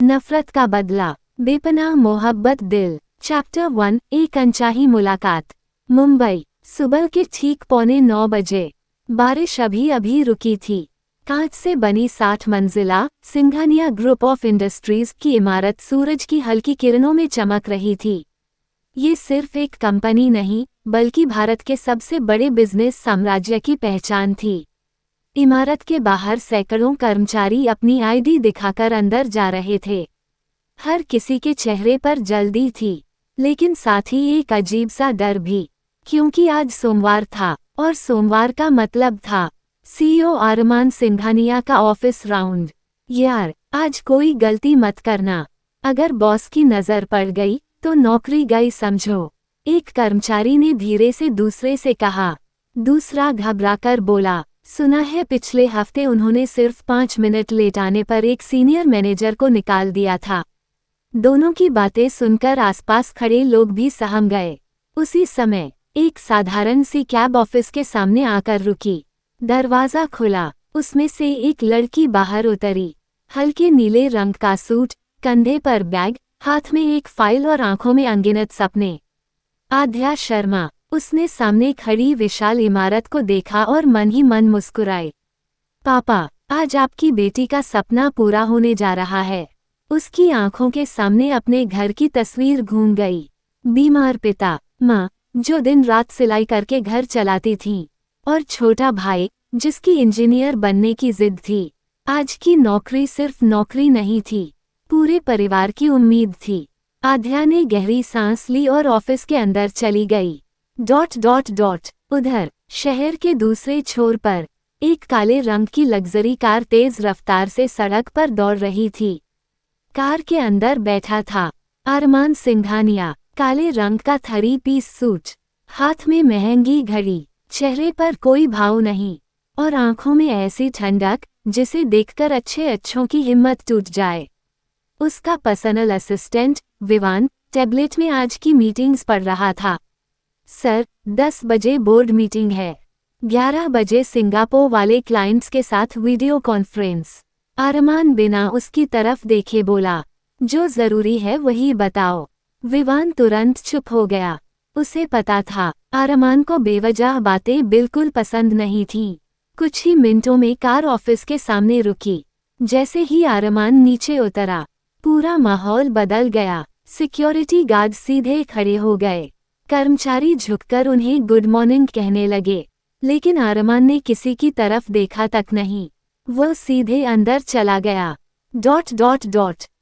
नफरत का बदला, बेपनाह मोहब्बत दिल। चैप्टर 1, एक अनचाही मुलाकात। मुंबई, सुबह के ठीक 8:45 बजे। बारिश अभी अभी रुकी थी। कांच से बनी 60 मंजिला सिंघानिया ग्रुप ऑफ इंडस्ट्रीज की इमारत सूरज की हल्की किरणों में चमक रही थी। ये सिर्फ एक कंपनी नहीं, बल्कि भारत के सबसे बड़े बिजनेस साम्राज्य की पहचान थी। इमारत के बाहर सैकड़ों कर्मचारी अपनी आईडी दिखाकर अंदर जा रहे थे। हर किसी के चेहरे पर जल्दी थी, लेकिन साथ ही एक अजीब सा डर भी, क्योंकि आज सोमवार था और सोमवार का मतलब था सीईओ अरमान सिंघानिया का ऑफिस राउंड। यार, आज कोई गलती मत करना, अगर बॉस की नजर पड़ गई तो नौकरी गई समझो, एक कर्मचारी ने धीरे से दूसरे से कहा। दूसरा घबराकर बोला, सुना है पिछले हफ्ते उन्होंने सिर्फ 5 मिनट लेट आने पर एक सीनियर मैनेजर को निकाल दिया था। दोनों की बातें सुनकर आसपास खड़े लोग भी सहम गए। उसी समय एक साधारण सी कैब ऑफिस के सामने आकर रुकी। दरवाजा खुला, उसमें से एक लड़की बाहर उतरी। हल्के नीले रंग का सूट, कंधे पर बैग, हाथ में एक फाइल और आंखों में अनगिनत सपने। आध्या शर्मा। उसने सामने खड़ी विशाल इमारत को देखा और मन ही मन मुस्कुराई। पापा, आज आपकी बेटी का सपना पूरा होने जा रहा है। उसकी आंखों के सामने अपने घर की तस्वीर घूम गई। बीमार पिता, माँ, जो दिन रात सिलाई करके घर चलाती थी, और छोटा भाई, जिसकी इंजीनियर बनने की जिद थी। आज की नौकरी सिर्फ नौकरी नहीं थी, पूरे परिवार की उम्मीद थी। आध्या ने गहरी सांस ली और ऑफिस के अंदर चली गई। ... उधर शहर के दूसरे छोर पर एक काले रंग की लग्जरी कार तेज रफ्तार से सड़क पर दौड़ रही थी। कार के अंदर बैठा था अरमान सिंघानिया। काले रंग का 3-पीस सूट, हाथ में महंगी घड़ी, चेहरे पर कोई भाव नहीं, और आंखों में ऐसी ठंडक जिसे देखकर अच्छों की हिम्मत टूट जाए। उसका पर्सनल असिस्टेंट विवान टैबलेट में आज की मीटिंग्स पढ़ रहा था। सर, 10 बजे बोर्ड मीटिंग है, 11 बजे सिंगापुर वाले क्लाइंट्स के साथ वीडियो कॉन्फ्रेंस। अरमान बिना उसकी तरफ देखे बोला, जो जरूरी है वही बताओ। विवान तुरंत चुप हो गया। उसे पता था अरमान को बेवजह बातें बिल्कुल पसंद नहीं थीं। कुछ ही मिनटों में कार ऑफिस के सामने रुकी। जैसे ही अरमान नीचे उतरा, पूरा माहौल बदल गया। सिक्योरिटी गार्ड सीधे खड़े हो गए। कर्मचारी झुककर उन्हें गुड मॉर्निंग कहने लगे, लेकिन अरमान ने किसी की तरफ देखा तक नहीं। वो सीधे अंदर चला गया। ...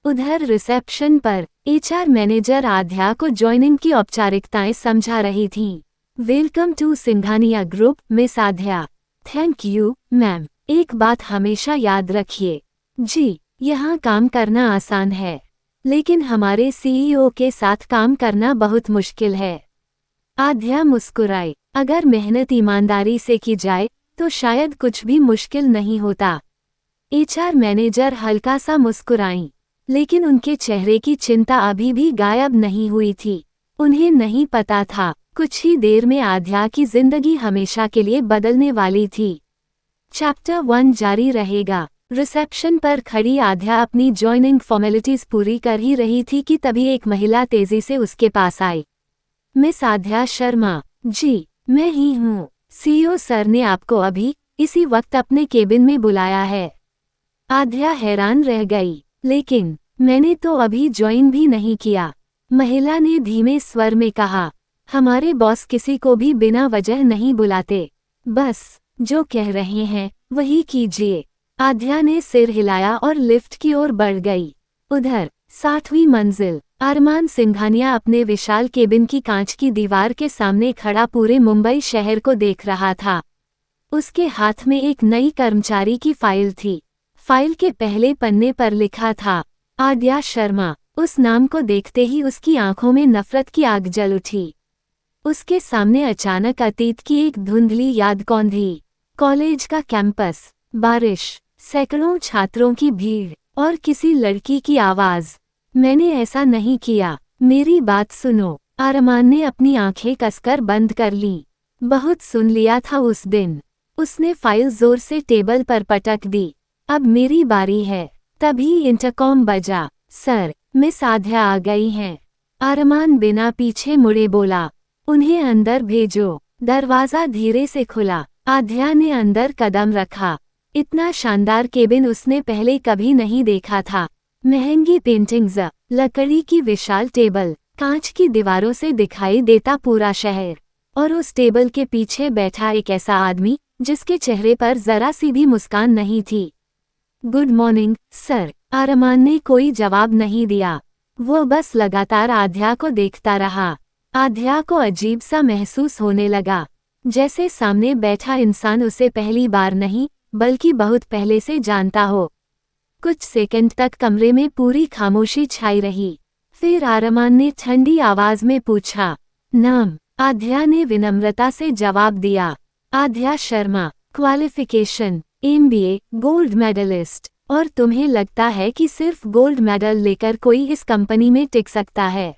उधर रिसेप्शन पर एचआर मैनेजर आध्या को ज्वाइनिंग की औपचारिकताएं समझा रही थीं। Welcome to Singhania group, miss Aadhya. Thank you, ma'am. एक बात हमेशा याद रखिए, जी, यहाँ काम करना आसान है, लेकिन हमारे सीईओ के साथ काम करना बहुत मुश्किल है। आध्या मुस्कुराई। अगर मेहनत ईमानदारी से की जाए तो शायद कुछ भी मुश्किल नहीं होता। एचआर मैनेजर हल्का सा मुस्कुराईं, लेकिन उनके चेहरे की चिंता अभी भी गायब नहीं हुई थी। उन्हें नहीं पता था, कुछ ही देर में आध्या की जिंदगी हमेशा के लिए बदलने वाली थी। चैप्टर 1 जारी रहेगा। रिसेप्शन पर खड़ी आध्या अपनी ज्वाइनिंग फॉर्मेलिटीज पूरी कर ही रही थी कि तभी एक महिला तेजी से उसके पास आई। मिस आध्या शर्मा। जी, मैं ही हूँ। सीईओ सर ने आपको अभी इसी वक्त अपने केबिन में बुलाया है। आध्या हैरान रह गई। लेकिन मैंने तो अभी ज्वाइन भी नहीं किया, महिला ने धीमे स्वर में कहा। हमारे बॉस किसी को भी बिना वजह नहीं बुलाते, बस जो कह रहे हैं वही कीजिए। आध्या ने सिर हिलाया और लिफ्ट की ओर बढ़ गई। उधर 60वीं मंजिल अरमान सिंघानिया अपने विशाल केबिन की कांच की दीवार के सामने खड़ा पूरे मुंबई शहर को देख रहा था। उसके हाथ में एक नई कर्मचारी की फाइल थी। फाइल के पहले पन्ने पर लिखा था आध्या शर्मा। उस नाम को देखते ही उसकी आंखों में नफरत की आग जल उठी। उसके सामने अचानक अतीत की एक धुंधली याद कौंधी। कॉलेज का कैंपस, बारिश, सैकड़ों छात्रों की भीड़ और किसी लड़की की आवाज। मैंने ऐसा नहीं किया, मेरी बात सुनो। अरमान ने अपनी आंखें कसकर बंद कर लीं। बहुत सुन लिया था उस दिन। उसने फाइल जोर से टेबल पर पटक दी। अब मेरी बारी है। तभी इंटरकॉम बजा। सर, मिस आध्या आ गई हैं। अरमान बिना पीछे मुड़े बोला। उन्हें अंदर भेजो। दरवाजा धीरे से खुला। आध्या ने अंदर कदम रखा। इतना शानदार केबिन उसने पहले कभी नहीं देखा था। महंगी पेंटिंग्स, लकड़ी की विशाल टेबल, कांच की दीवारों से दिखाई देता पूरा शहर, और उस टेबल के पीछे बैठा एक ऐसा आदमी जिसके चेहरे पर जरा सी भी मुस्कान नहीं थी। Good morning sir. अरमान ने कोई जवाब नहीं दिया। वो बस लगातार आध्या को देखता रहा। आध्या को अजीब सा महसूस होने लगा, जैसे सामने बैठा इंसान उसे पहली बार नहीं बल्कि बहुत पहले से जानता हो। कुछ सेकंड तक कमरे में पूरी खामोशी छाई रही। फिर अरमान ने ठंडी आवाज में पूछा, नाम? आध्या ने विनम्रता से जवाब दिया, Aadhya Sharma. Qualification MBA, gold medalist. और तुम्हें लगता है कि सिर्फ गोल्ड मेडल लेकर कोई इस कंपनी में टिक सकता है?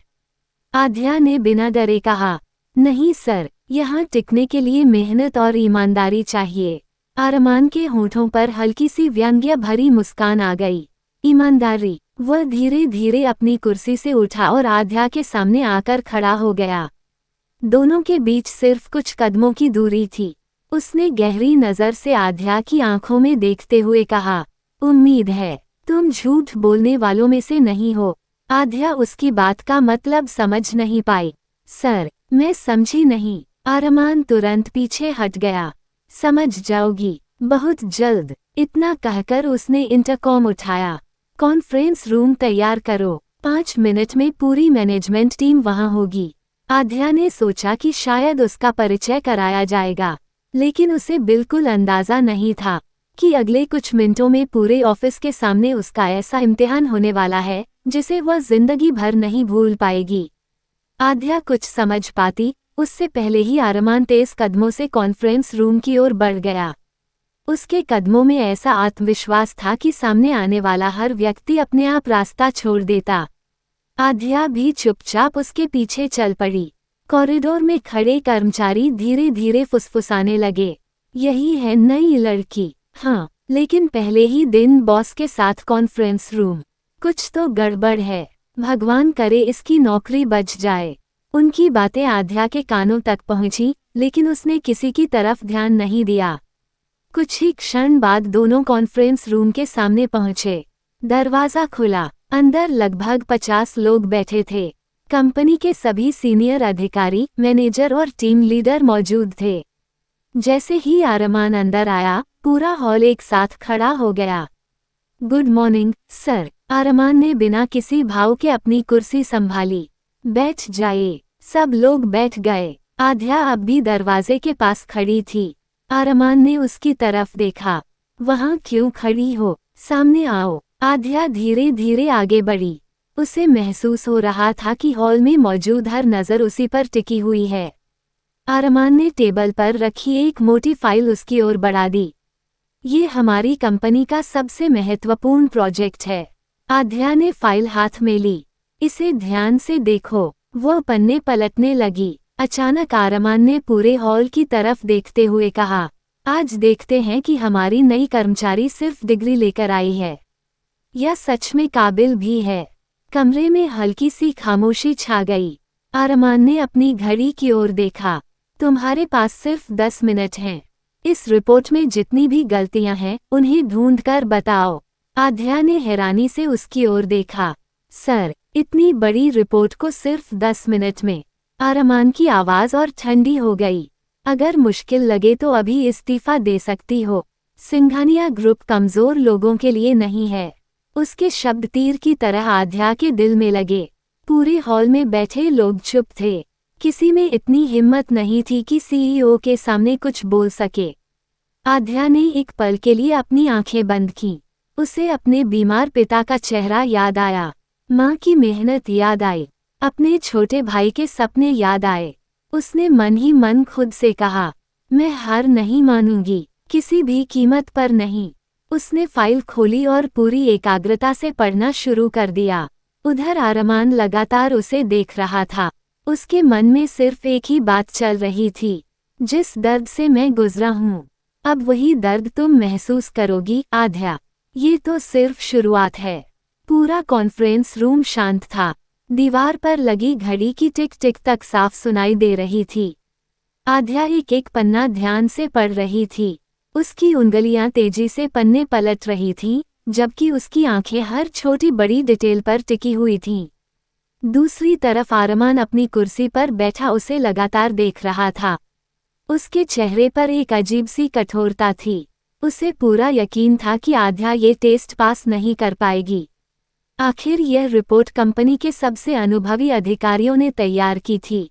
आध्या ने बिना डरे कहा, नहीं सर, यहाँ टिकने के लिए मेहनत और ईमानदारी चाहिए। अरमान के होठों पर हल्की सी व्यंग्य भरी मुस्कान आ गई। ईमानदारी? वह धीरे धीरे अपनी कुर्सी से उठा और आध्या के सामने आकर खड़ा हो गया। दोनों के बीच सिर्फ कुछ कदमों की दूरी थी। उसने गहरी नजर से आध्या की आंखों में देखते हुए कहा, उम्मीद है तुम झूठ बोलने वालों में से नहीं हो। आध्या उसकी बात का मतलब समझ नहीं पाई। सर, मैं समझी नहीं। अरमान तुरंत पीछे हट गया। समझ जाओगी बहुत जल्द। इतना कहकर उसने इंटरकॉम उठाया। कॉन्फ्रेंस रूम तैयार करो, 5 मिनट में पूरी मैनेजमेंट टीम वहां होगी। आध्या ने सोचा कि शायद उसका परिचय कराया जाएगा, लेकिन उसे बिल्कुल अंदाजा नहीं था कि अगले कुछ मिनटों में पूरे ऑफिस के सामने उसका ऐसा इम्तिहान होने वाला है जिसे वह जिंदगी भर नहीं भूल पाएगी। आध्या कुछ समझ पाती उससे पहले ही अरमान तेज कदमों से कॉन्फ्रेंस रूम की ओर बढ़ गया। उसके कदमों में ऐसा आत्मविश्वास था कि सामने आने वाला हर व्यक्ति अपने आप रास्ता छोड़ देता। आध्या भी चुपचाप उसके पीछे चल पड़ी। कॉरिडोर में खड़े कर्मचारी धीरे धीरे फुसफुसाने लगे, यही है नई लड़की। हाँ, लेकिन पहले ही दिन बॉस के साथ कॉन्फ्रेंस रूम। कुछ तो गड़बड़ है। भगवान करे इसकी नौकरी बच जाए। उनकी बातें आध्या के कानों तक पहुंची, लेकिन उसने किसी की तरफ ध्यान नहीं दिया। कुछ ही क्षण बाद दोनों कॉन्फ्रेंस रूम के सामने पहुंचे। दरवाजा खुला। अंदर लगभग 50 लोग बैठे थे। कंपनी के सभी सीनियर अधिकारी, मैनेजर और टीम लीडर मौजूद थे। जैसे ही अरमान अंदर आया, पूरा हॉल एक साथ खड़ा हो गया। Good morning sir. अरमान ने बिना किसी भाव के अपनी कुर्सी संभाली। बैठ जाइए। सब लोग बैठ गए। आध्या अब भी दरवाजे के पास खड़ी थी। अरमान ने उसकी तरफ देखा। वहाँ क्यों खड़ी हो, सामने आओ। आध्या धीरे धीरे आगे बढ़ी। उसे महसूस हो रहा था कि हॉल में मौजूद हर नज़र उसी पर टिकी हुई है। अरमान ने टेबल पर रखी एक मोटी फाइल उसकी ओर बढ़ा दी। ये हमारी कंपनी का सबसे महत्वपूर्ण प्रोजेक्ट है। आध्या ने फाइल हाथ में ली। इसे ध्यान से देखो। वो पन्ने पलटने लगी। अचानक अरमान ने पूरे हॉल की तरफ देखते हुए कहा, आज देखते हैं कि हमारी नई कर्मचारी सिर्फ डिग्री लेकर आई है या सच में काबिल भी है। कमरे में हल्की सी खामोशी छा गई। अरमान ने अपनी घड़ी की ओर देखा। तुम्हारे पास सिर्फ 10 मिनट हैं। इस रिपोर्ट में जितनी भी गलतियां हैं उन्हें ढूंढ कर बताओ। आध्या ने हैरानी से उसकी ओर देखा। सर, इतनी बड़ी रिपोर्ट को सिर्फ 10 मिनट में? अरमान की आवाज और ठंडी हो गई। अगर मुश्किल लगे तो अभी इस्तीफा दे सकती हो। सिंघानिया ग्रुप कमजोर लोगों के लिए नहीं है। उसके शब्द तीर की तरह आध्या के दिल में लगे। पूरे हॉल में बैठे लोग चुप थे। किसी में इतनी हिम्मत नहीं थी कि CEO के सामने कुछ बोल सके। आध्या ने एक पल के लिए अपनी आंखें बंद की। उसे अपने बीमार पिता का चेहरा याद आया, माँ की मेहनत याद आई, अपने छोटे भाई के सपने याद आए। उसने मन ही मन खुद से कहा, मैं हार नहीं मानूंगी, किसी भी कीमत पर नहीं। उसने फाइल खोली और पूरी एकाग्रता से पढ़ना शुरू कर दिया। उधर अरमान लगातार उसे देख रहा था। उसके मन में सिर्फ एक ही बात चल रही थी, जिस दर्द से मैं गुजरा हूँ, अब वही दर्द तुम महसूस करोगी आध्या। ये तो सिर्फ शुरुआत है। पूरा कॉन्फ्रेंस रूम शांत था। दीवार पर लगी घड़ी की टिक टिक तक साफ सुनाई दे रही थी। आध्या एक एक पन्ना ध्यान से पढ़ रही थी। उसकी उंगलियां तेजी से पन्ने पलट रही थीं, जबकि उसकी आंखें हर छोटी बड़ी डिटेल पर टिकी हुई थीं। दूसरी तरफ आरमान अपनी कुर्सी पर बैठा उसे लगातार देख रहा था। उसके चेहरे पर एक अजीब सी कठोरता थी। उसे पूरा यकीन था कि आध्या ये टेस्ट पास नहीं कर पाएगी। आखिर यह रिपोर्ट कंपनी के सबसे अनुभवी अधिकारियों ने तैयार की थी।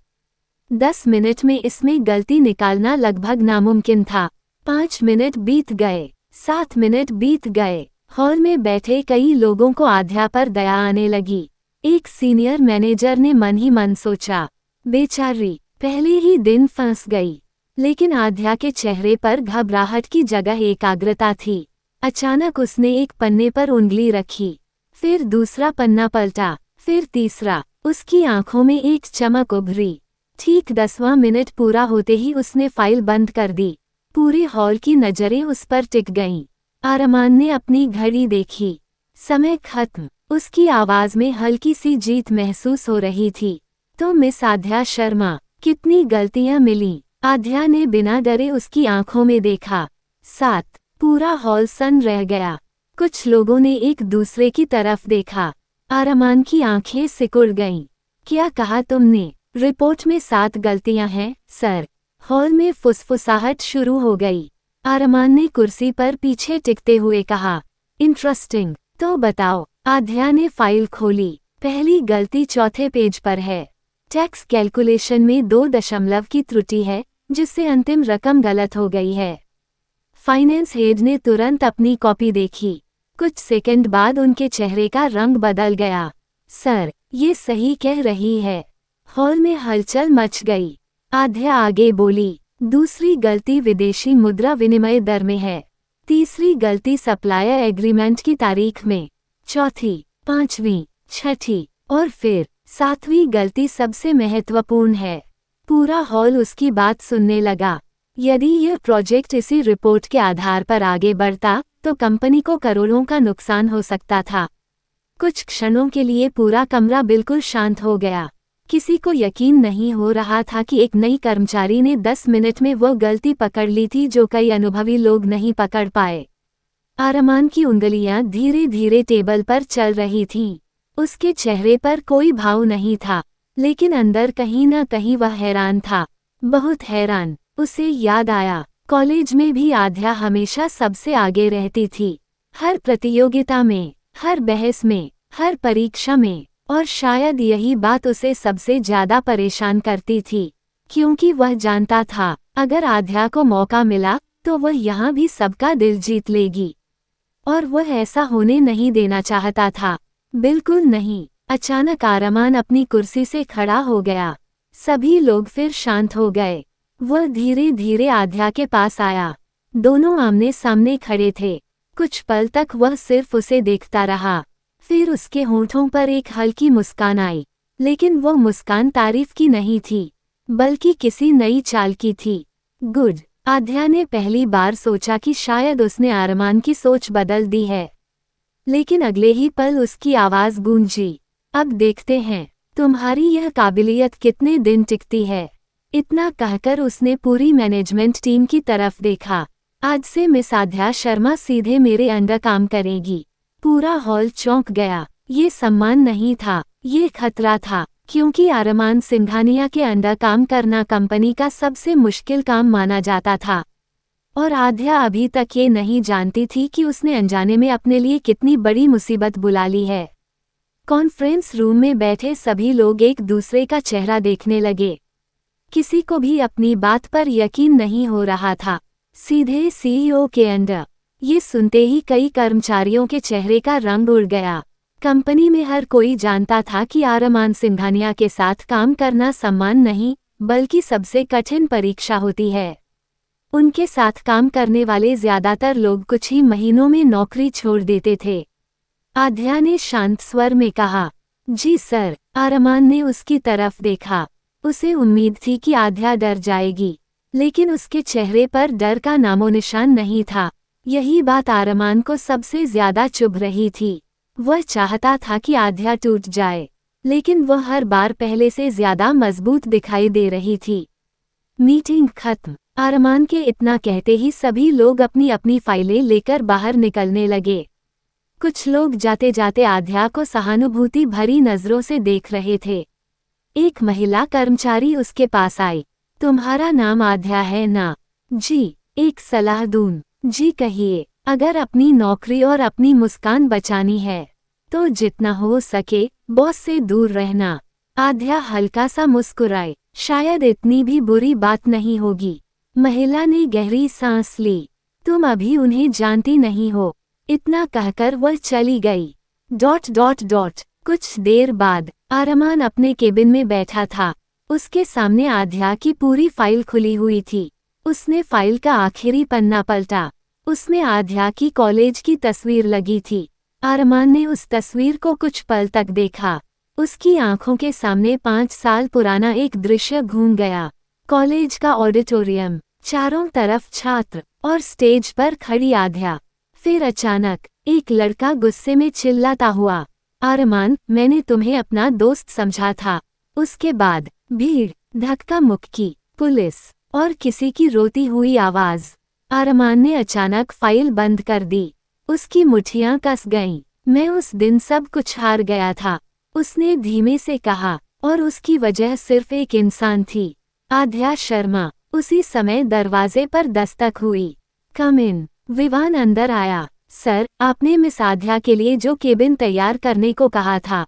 10 मिनट में इसमें गलती निकालना लगभग नामुमकिन था। 5 मिनट बीत गए, 7 मिनट बीत गए। हॉल में बैठे कई लोगों को आध्या पर दया आने लगी। एक सीनियर मैनेजर ने मन ही मन सोचा, बेचारी पहले ही दिन फंस गई। लेकिन आध्या के चेहरे पर घबराहट की जगह एकाग्रता थी। अचानक उसने एक पन्ने पर उंगली रखी, फिर दूसरा पन्ना पलटा, फिर तीसरा। उसकी आंखों में एक चमक उभरी। ठीक 10वां मिनट पूरा होते ही उसने फाइल बंद कर दी। पूरे हॉल की नजरें उस पर टिक गईं। आरमान ने अपनी घड़ी देखी, समय खत्म। उसकी आवाज में हल्की सी जीत महसूस हो रही थी। तो मिस आध्या शर्मा, कितनी गलतियां मिलीं? आध्या ने बिना डरे उसकी आंखों में देखा। 7। पूरा हॉल सन्न रह गया। कुछ लोगों ने एक दूसरे की तरफ देखा। आरमान की आंखें सिकुड़ गईं। क्या कहा तुमने? रिपोर्ट में 7 गलतियां हैं, सर। हॉल में फुसफुसाहट शुरू हो गई। आरमान ने कुर्सी पर पीछे टिकते हुए कहा, इंटरेस्टिंग, तो बताओ। आध्या ने फाइल खोली। पहली गलती चौथे पेज पर है। टैक्स कैलकुलेशन में 2 दशमलव की त्रुटि है, जिससे अंतिम रकम गलत हो गई है। फाइनेंस हेड ने तुरंत अपनी कॉपी देखी। कुछ सेकंड बाद उनके चेहरे का रंग बदल गया। सर, ये सही कह रही है। हॉल में हलचल मच गई। आध्या आगे बोली, दूसरी गलती विदेशी मुद्रा विनिमय दर में है। तीसरी गलती सप्लायर एग्रीमेंट की तारीख में। चौथी, 5वीं, 6ठी और फिर 7वीं गलती सबसे महत्वपूर्ण है। पूरा हॉल उसकी बात सुनने लगा। यदि यह प्रोजेक्ट इसी रिपोर्ट के आधार पर आगे बढ़ता तो कंपनी को करोड़ों का नुकसान हो सकता था। कुछ क्षणों के लिए पूरा कमरा बिल्कुल शांत हो गया। किसी को यकीन नहीं हो रहा था कि एक नई कर्मचारी ने 10 मिनट में वो गलती पकड़ ली थी जो कई अनुभवी लोग नहीं पकड़ पाए। आरमान की उंगलियां धीरे धीरे टेबल पर चल रही थीं। उसके चेहरे पर कोई भाव नहीं था, लेकिन अंदर कहीं न कहीं वह हैरान था, बहुत हैरान। उसे याद आया, कॉलेज में भी आध्या हमेशा सबसे आगे रहती थी। हर प्रतियोगिता में, हर बहस में, हर परीक्षा में। और शायद यही बात उसे सबसे ज्यादा परेशान करती थी, क्योंकि वह जानता था अगर आध्या को मौका मिला तो वह यहाँ भी सबका दिल जीत लेगी। और वह ऐसा होने नहीं देना चाहता था, बिल्कुल नहीं। अचानक आरमान अपनी कुर्सी से खड़ा हो गया। सभी लोग फिर शांत हो गए। वह धीरे धीरे आध्या के पास आया। दोनों आमने सामने खड़े थे। कुछ पल तक वह सिर्फ उसे देखता रहा। फिर उसके होंठों पर एक हल्की मुस्कान आई, लेकिन वो मुस्कान तारीफ की नहीं थी, बल्कि किसी नई चाल की थी। गुड। आध्या ने पहली बार सोचा कि शायद उसने आरमान की सोच बदल दी है, लेकिन अगले ही पल उसकी आवाज गूंजी, अब देखते हैं तुम्हारी यह काबिलियत कितने दिन टिकती है। इतना कहकर उसने पूरी मैनेजमेंट टीम की तरफ देखा। आज से मिस आध्या शर्मा सीधे मेरे अंडर काम करेगी। पूरा हॉल चौंक गया। ये सम्मान नहीं था, ये खतरा था, क्योंकि आरमान सिंघानिया के अंडर काम करना कंपनी का सबसे मुश्किल काम माना जाता था। और आध्या अभी तक ये नहीं जानती थी कि उसने अनजाने में अपने लिए कितनी बड़ी मुसीबत बुला ली है। कॉन्फ्रेंस रूम में बैठे सभी लोग एक दूसरे का चेहरा देखने लगे। किसी को भी अपनी बात पर यकीन नहीं हो रहा था। सीधे सीईओ के अंडर। ये सुनते ही कई कर्मचारियों के चेहरे का रंग उड़ गया। कंपनी में हर कोई जानता था कि आरमान सिंघानिया के साथ काम करना सम्मान नहीं, बल्कि सबसे कठिन परीक्षा होती है। उनके साथ काम करने वाले ज्यादातर लोग कुछ ही महीनों में नौकरी छोड़ देते थे। आध्या ने शांत स्वर में कहा, जी सर। आरमान ने उसकी तरफ देखा। उसे उम्मीद थी कि आध्या डर जाएगी, लेकिन उसके चेहरे पर डर का नामोनिशान नहीं था। यही बात आरमान को सबसे ज्यादा चुभ रही थी। वह चाहता था कि आध्या टूट जाए, लेकिन वह हर बार पहले से ज्यादा मजबूत दिखाई दे रही थी। मीटिंग खत्म। अरमान के इतना कहते ही सभी लोग अपनी अपनी फाइलें लेकर बाहर निकलने लगे। कुछ लोग जाते जाते आध्या को सहानुभूति भरी नजरों से देख रहे थे। एक महिला कर्मचारी उसके पास आई। तुम्हारा नाम आध्या है ना? जी। एक सलाह दूं? जी कहिए। अगर अपनी नौकरी और अपनी मुस्कान बचानी है तो जितना हो सके बॉस से दूर रहना। आध्या हल्का सा मुस्कुराए। शायद इतनी भी बुरी बात नहीं होगी। महिला ने गहरी सांस ली। तुम अभी उन्हें जानती नहीं हो। इतना कहकर वह चली गई। ... कुछ देर बाद अरमान अपने केबिन में बैठा था। उसके सामने आध्या की पूरी फाइल खुली हुई थी। उसने फाइल का आखिरी पन्ना पलटा। उसमें आध्या की कॉलेज की तस्वीर लगी थी। अरमान ने उस तस्वीर को कुछ पल तक देखा। उसकी आंखों के सामने 5 साल पुराना एक दृश्य घूम गया। कॉलेज का ऑडिटोरियम, चारों तरफ छात्र और स्टेज पर खड़ी आध्या। फिर अचानक एक लड़का गुस्से में चिल्लाता हुआ, अरमान, मैंने तुम्हें अपना दोस्त समझा था। उसके बाद भीड़, धक्का मुक्की, पुलिस और किसी की रोती हुई आवाज। अरमान ने अचानक फाइल बंद कर दी। उसकी मुट्ठियां कस गईं। मैं उस दिन सब कुछ हार गया था, उसने धीमे से कहा, और उसकी वजह सिर्फ एक इंसान थी, आध्या शर्मा। उसी समय दरवाजे पर दस्तक हुई। कम इन। विवान अंदर आया। सर, आपने मिस आध्या के लिए जो केबिन तैयार करने को कहा था।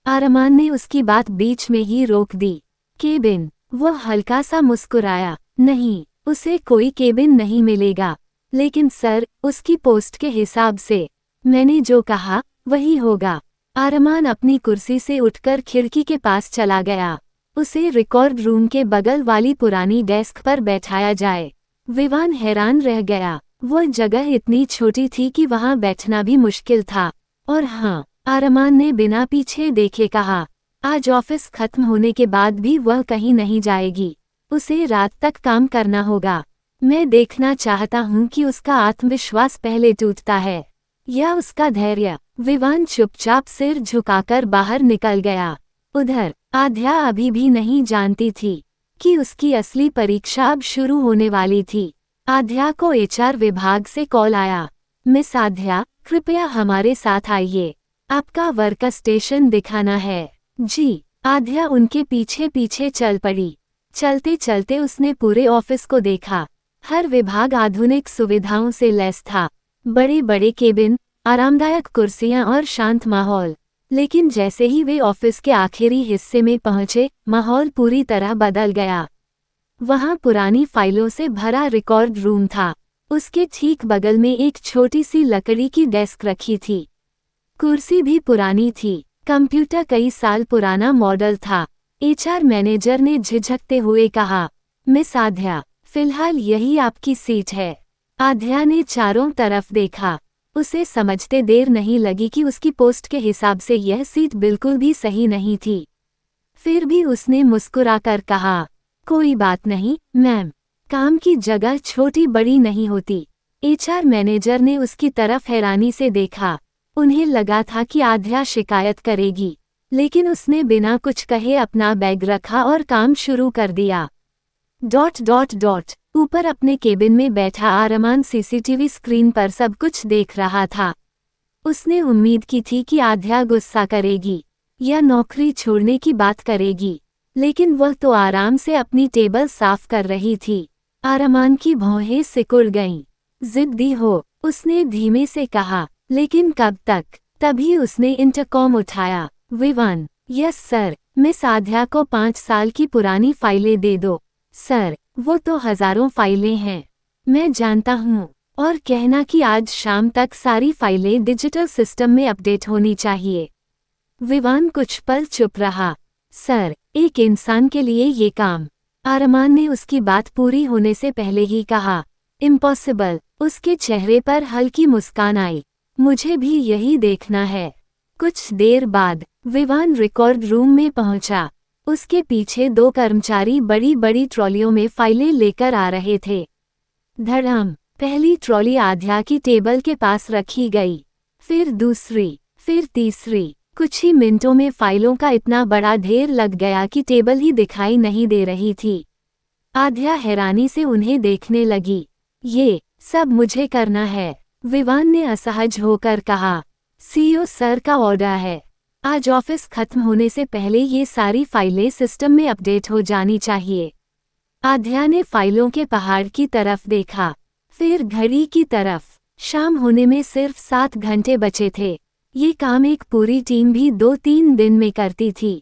अरमान ने उसकी बात बीच में ही रोक दी। केबिन? वह हल्का सा मुस्कुराया। नहीं, उसे कोई केबिन नहीं मिलेगा। लेकिन सर, उसकी पोस्ट के हिसाब से मैंने जो कहा वही होगा। अरमान अपनी कुर्सी से उठकर खिड़की के पास चला गया। उसे रिकॉर्ड रूम के बगल वाली पुरानी डेस्क पर बैठाया जाए। विवान हैरान रह गया। वह जगह इतनी छोटी थी कि वहां बैठना भी मुश्किल था। और हाँ, अरमान ने बिना पीछे देखे कहा, आज ऑफिस खत्म होने के बाद भी वह कहीं नहीं जाएगी। उसे रात तक काम करना होगा। मैं देखना चाहता हूं कि उसका आत्मविश्वास पहले टूटता है या उसका धैर्य। विवान चुपचाप सिर झुकाकर बाहर निकल गया। उधर आध्या अभी भी नहीं जानती थी कि उसकी असली परीक्षा अब शुरू होने वाली थी। आध्या को एचआर विभाग से कॉल आया। मिस आध्या, कृपया हमारे साथ आइए, आपका वर्क स्टेशन दिखाना है। जी। आध्या उनके पीछे पीछे चल पड़ी। चलते चलते उसने पूरे ऑफिस को देखा। हर विभाग आधुनिक सुविधाओं से लैस था। बड़े बड़े केबिन, आरामदायक कुर्सियां और शांत माहौल। लेकिन जैसे ही वे ऑफिस के आखिरी हिस्से में पहुंचे, माहौल पूरी तरह बदल गया। वहां पुरानी फाइलों से भरा रिकॉर्ड रूम था। उसके ठीक बगल में एक छोटी सी लकड़ी की डेस्क रखी थी। कुर्सी भी पुरानी थी। कंप्यूटर कई साल पुराना मॉडल था। एचआर मैनेजर ने झिझकते हुए कहा, मिस आध्या, फिलहाल यही आपकी सीट है। आध्या ने चारों तरफ देखा। उसे समझते देर नहीं लगी कि उसकी पोस्ट के हिसाब से यह सीट बिल्कुल भी सही नहीं थी। फिर भी उसने मुस्कुराकर कहा, कोई बात नहीं मैम, काम की जगह छोटी बड़ी नहीं होती। एचआर मैनेजर ने उसकी तरफ हैरानी से देखा। उन्हें लगा था कि आध्या शिकायत करेगी, लेकिन उसने बिना कुछ कहे अपना बैग रखा और काम शुरू कर दिया। ... ऊपर अपने केबिन में बैठा अरमान सीसीटीवी स्क्रीन पर सब कुछ देख रहा था। उसने उम्मीद की थी कि आध्या गुस्सा करेगी या नौकरी छोड़ने की बात करेगी, लेकिन वह तो आराम से अपनी टेबल साफ कर रही थी। अरमान की भौहें सिकुड़ गईं। जिद्दी हो, उसने धीमे से कहा, लेकिन कब तक? तभी उसने इंटरकॉम उठाया। Vivaan. Yes sir, miss Aadhya को 5 साल की पुरानी फाइलें दे दो। सर, वो तो हजारों फाइलें हैं, मैं जानता हूँ। और कहना कि आज शाम तक सारी फाइलें डिजिटल सिस्टम में अपडेट होनी चाहिए। विवान कुछ पल चुप रहा। सर, एक इंसान के लिए ये काम। अरमान ने उसकी बात पूरी होने से पहले ही कहा, इम्पॉसिबल। उसके चेहरे पर हल्की मुस्कान आई। मुझे भी यही देखना है। कुछ देर बाद विवान रिकॉर्ड रूम में पहुंचा। उसके पीछे 2 कर्मचारी बड़ी बड़ी ट्रॉलियों में फाइलें लेकर आ रहे थे। धड़ाम। पहली ट्रॉली आध्या की टेबल के पास रखी गई, फिर दूसरी, फिर तीसरी। कुछ ही मिनटों में फाइलों का इतना बड़ा ढेर लग गया कि टेबल ही दिखाई नहीं दे रही थी। आध्या हैरानी से उन्हें देखने लगी। ये सब मुझे करना है, विवान ने असहज होकर कहा। सीईओ सर का ऑर्डर है। आज ऑफिस खत्म होने से पहले ये सारी फाइलें सिस्टम में अपडेट हो जानी चाहिए। आध्या ने फाइलों के पहाड़ की तरफ देखा, फिर घड़ी की तरफ। शाम होने में सिर्फ 7 घंटे बचे थे। ये काम एक पूरी टीम भी 2-3 दिन में करती थी,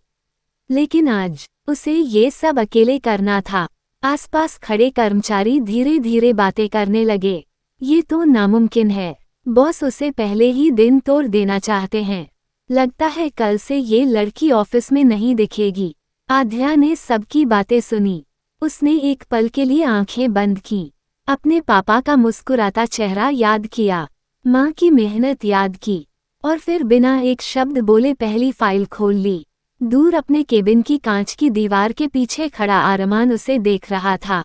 लेकिन आज उसे ये सब अकेले करना था। आसपास खड़े कर्मचारी धीरे धीरे बातें करने लगे। ये तो नामुमकिन है, बॉस उसे पहले ही दिन तोड़ देना चाहते हैं। लगता है कल से ये लड़की ऑफिस में नहीं दिखेगी। आध्या ने सबकी बातें सुनी। उसने एक पल के लिए आंखें बंद की, अपने पापा का मुस्कुराता चेहरा याद किया, माँ की मेहनत याद की, और फिर बिना एक शब्द बोले पहली फाइल खोल ली। दूर अपने केबिन की कांच की दीवार के पीछे खड़ा अरमान उसे देख रहा था।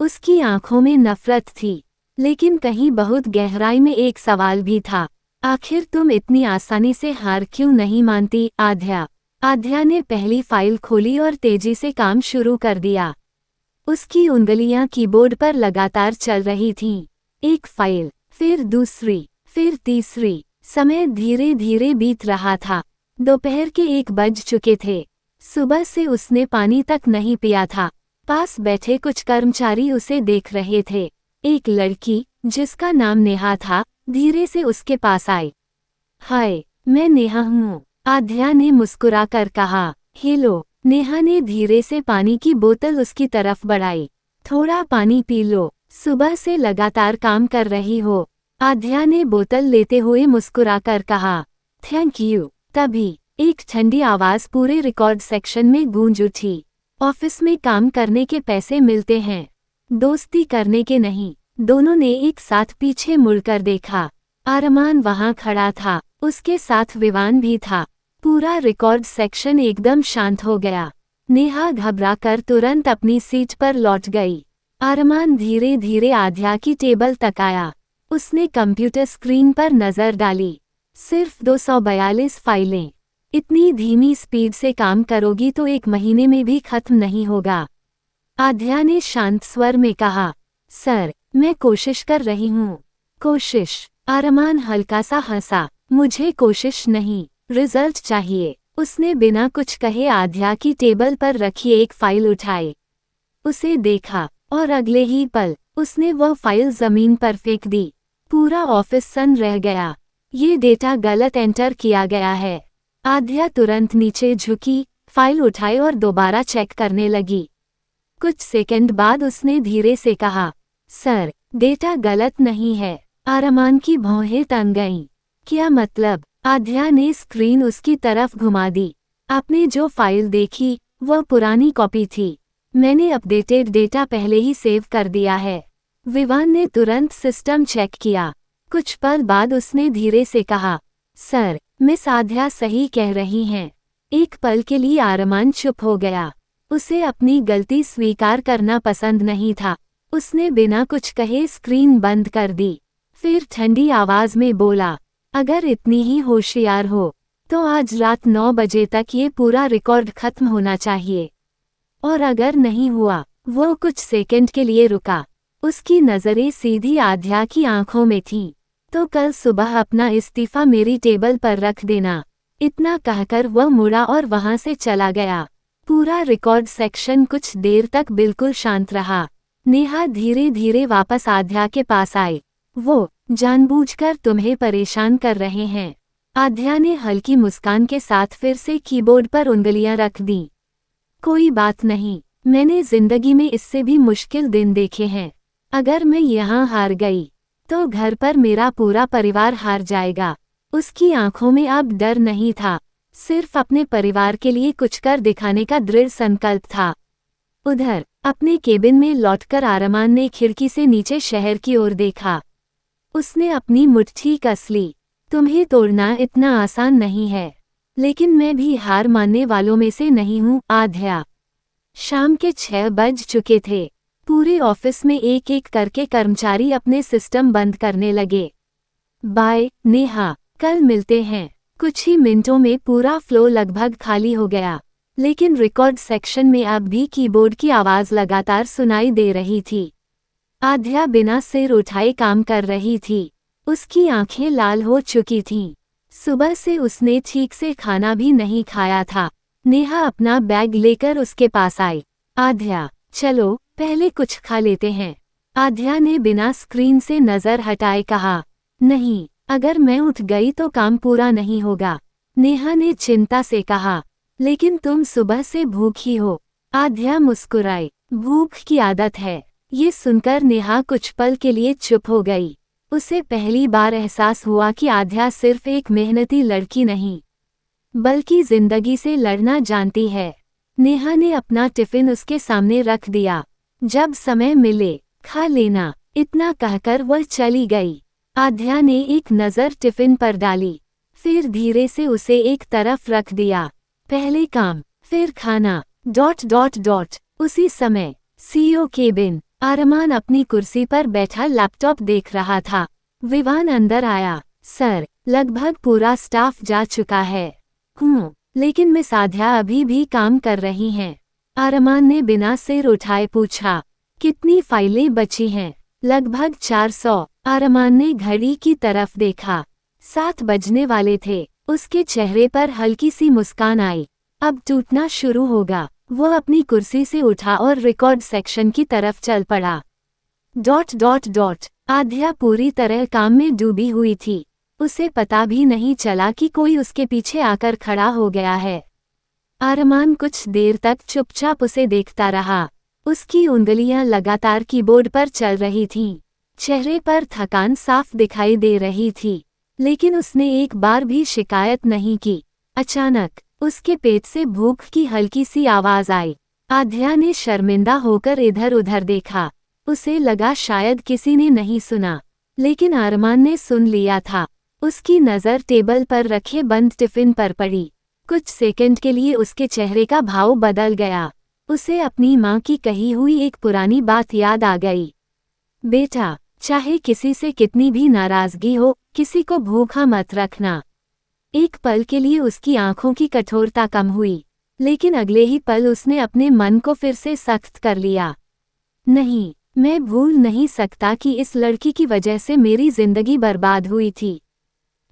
उसकी आंखों में नफरत थी, लेकिन कहीं बहुत गहराई में एक सवाल भी था। आखिर तुम इतनी आसानी से हार क्यों नहीं मानती, आध्या? आध्या ने पहली फाइल खोली और तेजी से काम शुरू कर दिया। उसकी उंगलियां कीबोर्ड पर लगातार चल रही थीं। एक फाइल, फिर दूसरी, फिर तीसरी। समय धीरे धीरे बीत रहा था। दोपहर के 1 बज चुके थे। सुबह से उसने पानी तक नहीं पिया था। पास बैठे कुछ कर्मचारी उसे देख रहे थे। एक लड़की, जिसका नाम नेहा था, धीरे से उसके पास आई। हाय, मैं नेहा हूँ, आध्या ने मुस्कुराकर कहा। हेलो। नेहा ने धीरे से पानी की बोतल उसकी तरफ बढ़ाई। थोड़ा पानी पी लो, सुबह से लगातार काम कर रही हो, आध्या ने बोतल लेते हुए मुस्कुराकर कहा। Thank you. तभी एक ठंडी आवाज पूरे रिकॉर्ड सेक्शन में गूंज उठी। ऑफिस में काम करने के पैसे मिलते हैं, दोस्ती करने के नहीं। दोनों ने एक साथ पीछे मुड़कर देखा। अरमान वहां खड़ा था, उसके साथ विवान भी था। पूरा रिकॉर्ड सेक्शन एकदम शांत हो गया। नेहा घबराकर तुरंत अपनी सीट पर लौट गई। अरमान धीरे धीरे आध्या की टेबल तक आया। उसने कंप्यूटर स्क्रीन पर नजर डाली। सिर्फ 242 फाइलें। इतनी धीमी स्पीड से काम करोगी तो 1 महीने में भी खत्म नहीं होगा, आध्या ने शांत स्वर में कहा। सर, मैं कोशिश कर रही हूँ। कोशिश? अरमान हल्का सा हंसा। मुझे कोशिश नहीं, रिजल्ट चाहिए। उसने बिना कुछ कहे आध्या की टेबल पर रखी एक फाइल उठाई, उसे देखा, और अगले ही पल उसने वह फाइल जमीन पर फेंक दी। पूरा ऑफिस सन्न रह गया। ये डेटा गलत एंटर किया गया है। आध्या तुरंत नीचे झुकी, फाइल उठाई और दोबारा चेक करने लगी। कुछ सेकंड बाद उसने धीरे से कहा, सर, डेटा गलत नहीं है। अरमान की भौहें तन गईं। क्या मतलब? आध्या ने स्क्रीन उसकी तरफ घुमा दी। आपने जो फाइल देखी, वह पुरानी कॉपी थी। मैंने अपडेटेड डेटा पहले ही सेव कर दिया है। विवान ने तुरंत सिस्टम चेक किया। कुछ पल बाद उसने धीरे से कहा, सर, मिस आध्या सही कह रही हैं। एक पल के लिए अरमान चुप हो गया। उसे अपनी गलती स्वीकार करना पसंद नहीं था। उसने बिना कुछ कहे स्क्रीन बंद कर दी। फिर ठंडी आवाज में बोला, अगर इतनी ही होशियार हो, तो आज रात 9 बजे तक ये पूरा रिकॉर्ड खत्म होना चाहिए। और अगर नहीं हुआ? वो कुछ सेकंड के लिए रुका। उसकी नजरें सीधी आध्या की आंखों में थीं। तो कल सुबह अपना इस्तीफा मेरी टेबल पर रख देना। इतना कहकर वह मुड़ा और वहां से चला गया। पूरा रिकॉर्ड सेक्शन कुछ देर तक बिल्कुल शांत रहा। नेहा धीरे धीरे वापस आध्या के पास आई। वो जानबूझकर तुम्हें परेशान कर रहे हैं। आध्या ने हल्की मुस्कान के साथ फिर से कीबोर्ड पर उंगलियां रख दी। कोई बात नहीं, मैंने जिंदगी में इससे भी मुश्किल दिन देखे हैं। अगर मैं यहाँ हार गई, तो घर पर मेरा पूरा परिवार हार जाएगा। उसकी आंखों में अब डर नहीं था, सिर्फ अपने परिवार के लिए कुछ कर दिखाने का दृढ़ संकल्प था। उधर अपने केबिन में लौटकर अरमान ने खिड़की से नीचे शहर की ओर देखा। उसने अपनी मुट्ठी कस ली। तुम्हें तोड़ना इतना आसान नहीं है, लेकिन मैं भी हार मानने वालों में से नहीं हूँ, आध्या। शाम के 6 बज चुके थे। पूरे ऑफिस में एक एक करके कर्मचारी अपने सिस्टम बंद करने लगे। बाय, नेहा, कल मिलते हैं। कुछ ही मिनटों में पूरा फ्लो लगभग खाली हो गया, लेकिन रिकॉर्ड सेक्शन में अब भी कीबोर्ड की आवाज़ लगातार सुनाई दे रही थी। आध्या बिना सिर उठाए काम कर रही थी। उसकी आंखें लाल हो चुकी थीं। सुबह से उसने ठीक से खाना भी नहीं खाया था। नेहा अपना बैग लेकर उसके पास आई। आध्या, चलो पहले कुछ खा लेते हैं। आध्या ने बिना स्क्रीन से नज़र हटाए कहा। नहीं, अगर मैं उठ गई तो काम पूरा नहीं होगा। नेहा ने चिंता से कहा। लेकिन तुम सुबह से भूखी हो। आध्या मुस्कुराई। भूख की आदत है। ये सुनकर नेहा कुछ पल के लिए चुप हो गई। उसे पहली बार एहसास हुआ कि आध्या सिर्फ एक मेहनती लड़की नहीं, बल्कि जिंदगी से लड़ना जानती है। नेहा ने अपना टिफिन उसके सामने रख दिया। जब समय मिले खा लेना, इतना कहकर वह चली गई। आध्या ने एक नज़र टिफिन पर डाली, फिर धीरे से उसे एक तरफ रख दिया। पहले काम, फिर खाना... ... उसी समय सीईओ केबिन। अरमान अपनी कुर्सी पर बैठा लैपटॉप देख रहा था। विवान अंदर आया। सर, लगभग पूरा स्टाफ जा चुका है। लेकिन मिस आध्या अभी भी काम कर रही हैं। अरमान ने बिना सिर उठाए पूछा। कितनी फाइलें बची हैं? लगभग 400। अरमान ने घड़ी की तरफ देखा। 7 बजने वाले थे। उसके चेहरे पर हल्की सी मुस्कान आई। अब टूटना शुरू होगा। वह अपनी कुर्सी से उठा और रिकॉर्ड सेक्शन की तरफ चल पड़ा। ... आध्या पूरी तरह काम में डूबी हुई थी। उसे पता भी नहीं चला कि कोई उसके पीछे आकर खड़ा हो गया है। अरमान कुछ देर तक चुपचाप उसे देखता रहा। उसकी उंगलियां लगातार कीबोर्ड पर चल रही थीं। चेहरे पर थकान साफ दिखाई दे रही थी, लेकिन उसने एक बार भी शिकायत नहीं की। अचानक उसके पेट से भूख की हल्की सी आवाज आई। आध्या ने शर्मिंदा होकर इधर उधर देखा। उसे लगा शायद किसी ने नहीं सुना, लेकिन अरमान ने सुन लिया था। उसकी नज़र टेबल पर रखे बंद टिफिन पर पड़ी। कुछ सेकंड के लिए उसके चेहरे का भाव बदल गया। उसे अपनी माँ की कही हुई एक पुरानी बात याद आ गई। बेटा, चाहे किसी से कितनी भी नाराजगी हो, किसी को भूखा मत रखना। एक पल के लिए उसकी आंखों की कठोरता कम हुई, लेकिन अगले ही पल उसने अपने मन को फिर से सख्त कर लिया। नहीं, मैं भूल नहीं सकता कि इस लड़की की वजह से मेरी जिंदगी बर्बाद हुई थी।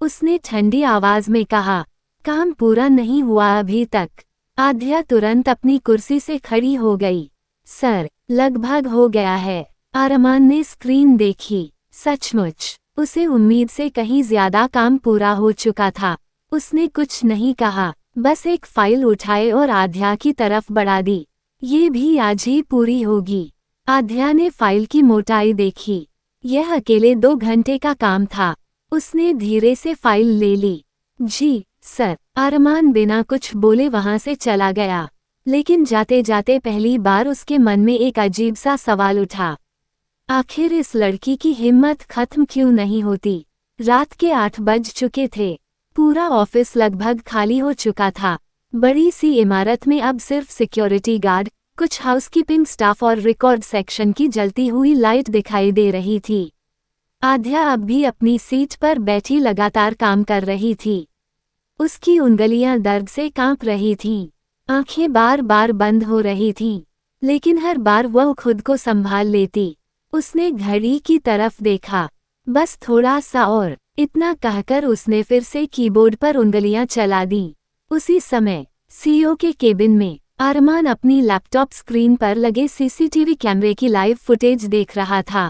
उसने ठंडी आवाज में कहा। काम पूरा नहीं हुआ अभी तक। आध्या तुरंत अपनी कुर्सी से खड़ी हो गई। सर, लगभग हो गया है। अरमान ने स्क्रीन देखी। सचमुच उसे उम्मीद से कहीं ज्यादा काम पूरा हो चुका था। उसने कुछ नहीं कहा, बस एक फाइल उठाए और आध्या की तरफ बढ़ा दी। ये भी आज ही पूरी होगी। आध्या ने फाइल की मोटाई देखी। यह अकेले 2 घंटे का काम था। उसने धीरे से फाइल ले ली। जी सर। अरमान बिना कुछ बोले वहां से चला गया, लेकिन जाते जाते पहली बार उसके मन में एक अजीब सा सवाल उठा। आखिर इस लड़की की हिम्मत खत्म क्यों नहीं होती? रात के 8 बज चुके थे। पूरा ऑफिस लगभग खाली हो चुका था। बड़ी सी इमारत में अब सिर्फ सिक्योरिटी गार्ड, कुछ हाउसकीपिंग स्टाफ और रिकॉर्ड सेक्शन की जलती हुई लाइट दिखाई दे रही थी। आध्या अब भी अपनी सीट पर बैठी लगातार काम कर रही थी। उसकी उंगलियां दर्द से कांप रही थीं। आंखें बार बार बंद हो रही थीं, लेकिन हर बार वह खुद को संभाल लेती। उसने घड़ी की तरफ देखा। बस थोड़ा सा और, इतना कहकर उसने फिर से कीबोर्ड पर उंगलियां चला दीं। उसी समय सीईओ के केबिन में अरमान अपनी लैपटॉप स्क्रीन पर लगे सीसीटीवी कैमरे की लाइव फुटेज देख रहा था।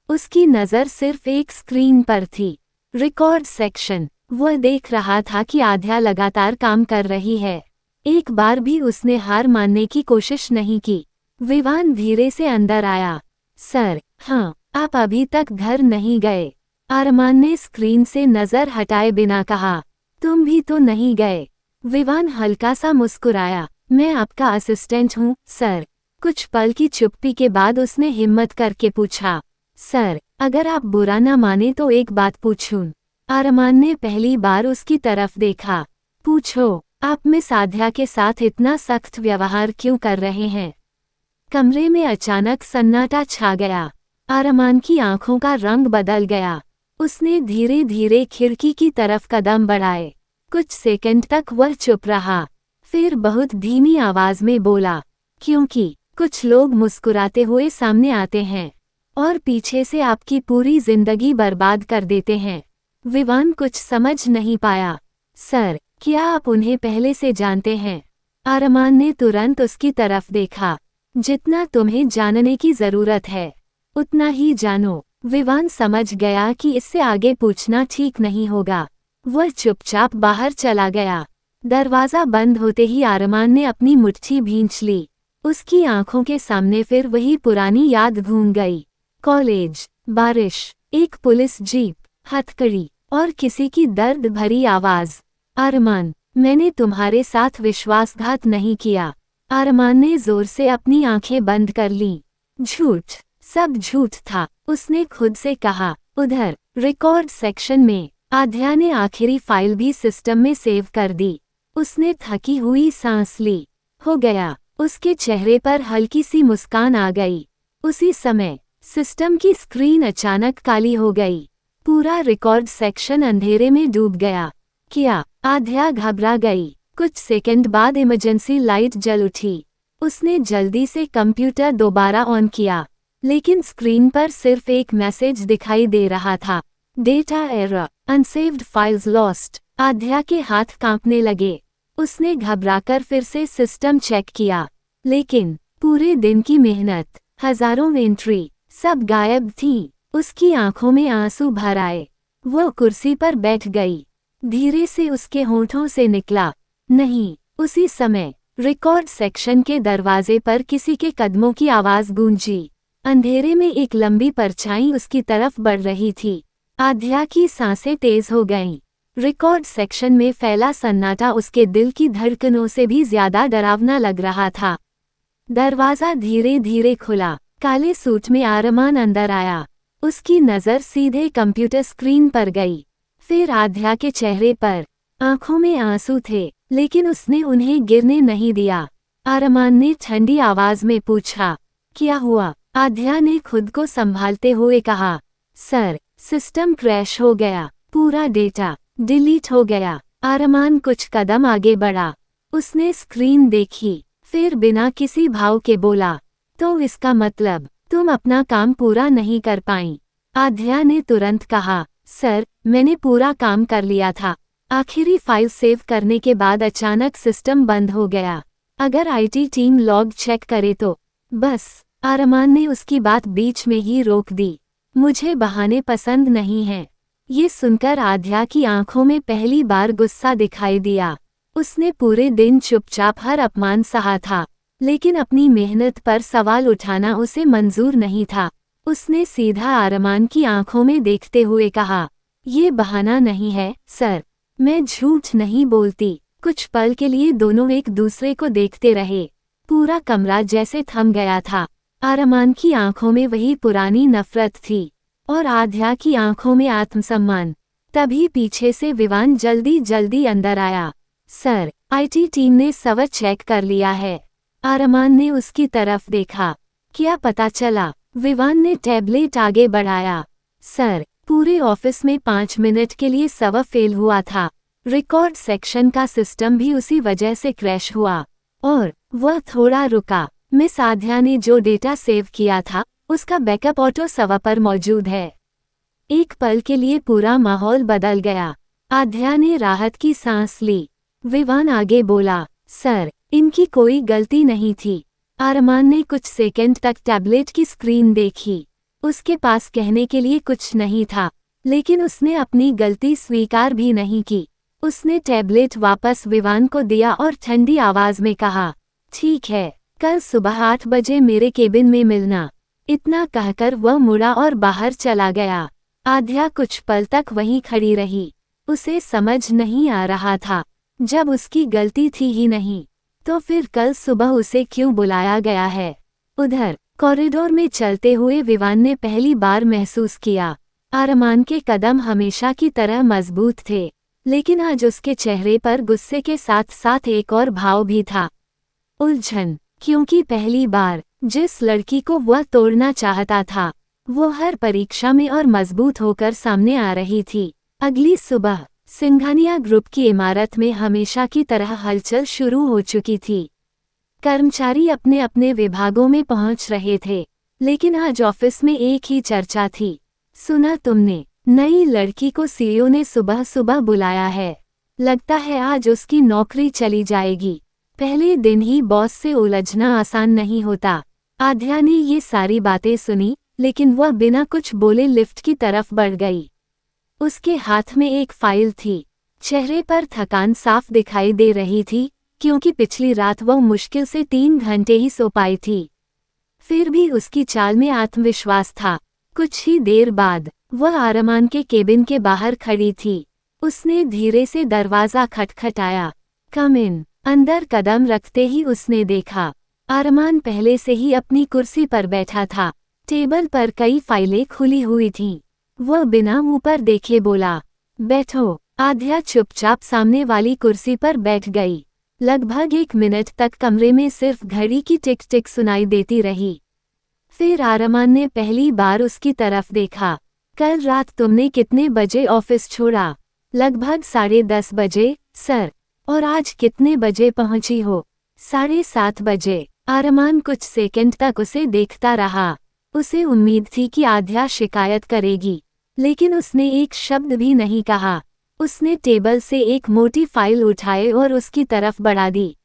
उसकी नज़र सिर्फ एक स्क्रीन पर थी, रिकॉर्ड सेक्शन। वह देख रहा था कि आध्या लगातार काम कर रही है। एक बार भी उसने हार मानने की कोशिश नहीं की। विवान धीरे से अंदर आया। सर, हाँ, आप अभी तक घर नहीं गए? अरमान ने स्क्रीन से नज़र हटाए बिना कहा। तुम भी तो नहीं गए? विवान हल्का सा मुस्कुराया। मैं आपका असिस्टेंट हूँ सर। कुछ पल की चुप्पी के बाद उसने हिम्मत करके पूछा। सर, अगर आप बुरा न माने तो एक बात पूछूं? अरमान ने पहली बार उसकी तरफ देखा। पूछो, आप मिस आध्या के साथ इतना सख्त व्यवहार क्यों कर रहे हैं? कमरे में अचानक सन्नाटा छा गया। अरमान की आंखों का रंग बदल गया। उसने धीरे धीरे खिड़की की तरफ कदम बढ़ाए। कुछ सेकंड तक वह चुप रहा, फिर बहुत धीमी आवाज में बोला, क्योंकि कुछ लोग मुस्कुराते हुए सामने आते हैं और पीछे से आपकी पूरी जिंदगी बर्बाद कर देते हैं। विवान कुछ समझ नहीं पाया। सर, क्या आप उन्हें पहले से जानते हैं? अरमान ने तुरंत उसकी तरफ देखा। जितना तुम्हें जानने की जरूरत है उतना ही जानो। विवान समझ गया कि इससे आगे पूछना ठीक नहीं होगा। वह चुपचाप बाहर चला गया। दरवाजा बंद होते ही अरमान ने अपनी मुट्ठी भींच ली। उसकी आंखों के सामने फिर वही पुरानी याद घूम गई। कॉलेज, बारिश, एक पुलिस जीप, हथकड़ी और किसी की दर्द भरी आवाज। अरमान, मैंने तुम्हारे साथ विश्वासघात नहीं किया। अरमान ने जोर से अपनी आंखें बंद कर लीं। झूठ, सब झूठ था, उसने खुद से कहा। उधर रिकॉर्ड सेक्शन में आध्या ने आखिरी फाइल भी सिस्टम में सेव कर दी। उसने थकी हुई सांस ली। हो गया। उसके चेहरे पर हल्की सी मुस्कान आ गई। उसी समय सिस्टम की स्क्रीन अचानक काली हो गई। पूरा रिकॉर्ड सेक्शन अंधेरे में डूब गया। क्या? आध्या घबरा गई। कुछ सेकंड बाद इमरजेंसी लाइट जल उठी। उसने जल्दी से कंप्यूटर दोबारा ऑन किया, लेकिन स्क्रीन पर सिर्फ एक मैसेज दिखाई दे रहा था, data error, unsaved files lost. आध्या के हाथ कांपने लगे। उसने घबराकर फिर से सिस्टम चेक किया, लेकिन पूरे दिन की मेहनत, हजारों एंट्री, सब गायब थी। उसकी आंखों में आंसू भर आए। वो कुर्सी पर बैठ गई। धीरे से उसके होंठों से निकला, नहीं। उसी समय रिकॉर्ड सेक्शन के दरवाजे पर किसी के कदमों की आवाज गूंजी। अंधेरे में एक लंबी परछाई उसकी तरफ बढ़ रही थी। आध्या की सांसें तेज हो गईं। रिकॉर्ड सेक्शन में फैला सन्नाटा उसके दिल की धड़कनों से भी ज्यादा डरावना लग रहा था। दरवाजा धीरे धीरे खुला। काले सूट में अरमान अंदर आया। उसकी नज़र सीधे कंप्यूटर स्क्रीन पर गई, फिर आध्या के चेहरे पर। आंखों में आंसू थे, लेकिन उसने उन्हें गिरने नहीं दिया। अरमान ने ठंडी आवाज में पूछा, क्या हुआ? आध्या ने खुद को संभालते हुए कहा, सर, सिस्टम क्रैश हो गया, पूरा डेटा डिलीट हो गया। अरमान कुछ कदम आगे बढ़ा। उसने स्क्रीन देखी, फिर बिना किसी भाव के बोला, तो इसका मतलब तुम अपना काम पूरा नहीं कर पाईं। आध्या ने तुरंत कहा, सर, मैंने पूरा काम कर लिया था। आखिरी फाइल सेव करने के बाद अचानक सिस्टम बंद हो गया। अगर आईटी टीम लॉग चेक करे तो। बस। अरमान ने उसकी बात बीच में ही रोक दी। मुझे बहाने पसंद नहीं हैं। ये सुनकर आध्या की आंखों में पहली बार गुस्सा दिखाई दिया। उसने पूरे दिन चुपचाप हर अपमान सहा था, लेकिन अपनी मेहनत पर सवाल उठाना उसे मंजूर नहीं था। उसने सीधा अरमान की आंखों में देखते हुए कहा, ये बहाना नहीं है, सर। मैं झूठ नहीं बोलती। कुछ पल के लिए दोनों एक दूसरे को देखते रहे। पूरा कमरा जैसे थम गया था। अरमान की आंखों में वही पुरानी नफरत थी और आध्या की आंखों में आत्मसम्मान। तभी पीछे से विवान जल्दी जल्दी अंदर आया। सर, आईटी टीम ने सब चेक कर लिया है। अरमान ने उसकी तरफ देखा। क्या पता चला? विवान ने टैबलेट आगे बढ़ाया। सर, पूरे ऑफिस में 5 मिनट के लिए सर्वर फेल हुआ था। रिकॉर्ड सेक्शन का सिस्टम भी उसी वजह से क्रैश हुआ और वह थोड़ा रुका। मिस आध्या ने जो डेटा सेव किया था उसका बैकअप ऑटो सर्वर पर मौजूद है। एक पल के लिए पूरा माहौल बदल गया। आध्या ने राहत की सांस ली। विवान आगे बोला, सर, इनकी कोई गलती नहीं थी। अरमान ने कुछ सेकंड तक टैबलेट की स्क्रीन देखी। उसके पास कहने के लिए कुछ नहीं था, लेकिन उसने अपनी गलती स्वीकार भी नहीं की। उसने टैबलेट वापस विवान को दिया और ठंडी आवाज में कहा, ठीक है, कल सुबह 8 बजे मेरे केबिन में मिलना। इतना कहकर वह मुड़ा और बाहर चला गया। आध्या कुछ पल तक वहीं खड़ी रही। उसे समझ नहीं आ रहा था, जब उसकी गलती थी ही नहीं, तो फिर कल सुबह उसे क्यों बुलाया गया है। उधर कॉरिडोर में चलते हुए विवान ने पहली बार महसूस किया, अरमान के कदम हमेशा की तरह मजबूत थे, लेकिन आज उसके चेहरे पर गुस्से के साथ साथ एक और भाव भी था, उलझन। क्योंकि पहली बार जिस लड़की को वह तोड़ना चाहता था, वो हर परीक्षा में और मजबूत होकर सामने आ रही थी। अगली सुबह सिंघानिया ग्रुप की इमारत में हमेशा की तरह हलचल शुरू हो चुकी थी। कर्मचारी अपने अपने विभागों में पहुंच रहे थे, लेकिन आज ऑफिस में एक ही चर्चा थी। सुना तुमने, नई लड़की को सीईओ ने सुबह सुबह बुलाया है। लगता है आज उसकी नौकरी चली जाएगी। पहले दिन ही बॉस से उलझना आसान नहीं होता। आध्या ने ये सारी बातें सुनी, लेकिन वह बिना कुछ बोले लिफ्ट की तरफ बढ़ गई। उसके हाथ में एक फाइल थी। चेहरे पर थकान साफ दिखाई दे रही थी, क्योंकि पिछली रात वह मुश्किल से 3 घंटे ही सो पाई थी। फिर भी उसकी चाल में आत्मविश्वास था। कुछ ही देर बाद वह आरमान के केबिन के बाहर खड़ी थी। उसने धीरे से दरवाजा खटखटाया। कम इन। अंदर कदम रखते ही उसने देखा, आरमान पहले से ही अपनी कुर्सी पर बैठा था। टेबल पर कई फाइलें खुली हुई थीं। वह बिना मुंह पर देखे बोला, बैठो। आध्या चुपचाप सामने वाली कुर्सी पर बैठ गई। लगभग 1 मिनट तक कमरे में सिर्फ घड़ी की टिक टिक सुनाई देती रही। फिर आरमान ने पहली बार उसकी तरफ देखा। कल रात तुमने कितने बजे ऑफिस छोड़ा? लगभग 10:30 बजे, सर। और आज कितने बजे पहुंची हो? 7:30 बजे। आरमान कुछ सेकंड तक उसे देखता रहा। उसे उम्मीद थी कि आध्या शिकायत करेगी, लेकिन उसने एक शब्द भी नहीं कहा। उसने टेबल से एक मोटी फाइल उठाई और उसकी तरफ बढ़ा दी।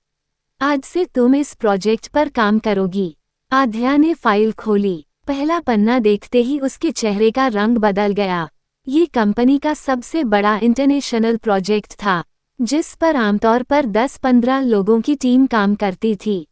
आज से तुम इस प्रोजेक्ट पर काम करोगी। आध्या ने फाइल खोली। पहला पन्ना देखते ही उसके चेहरे का रंग बदल गया। ये कंपनी का सबसे बड़ा इंटरनेशनल प्रोजेक्ट था, जिस पर आमतौर पर 10-15 लोगों की टीम काम करती थी।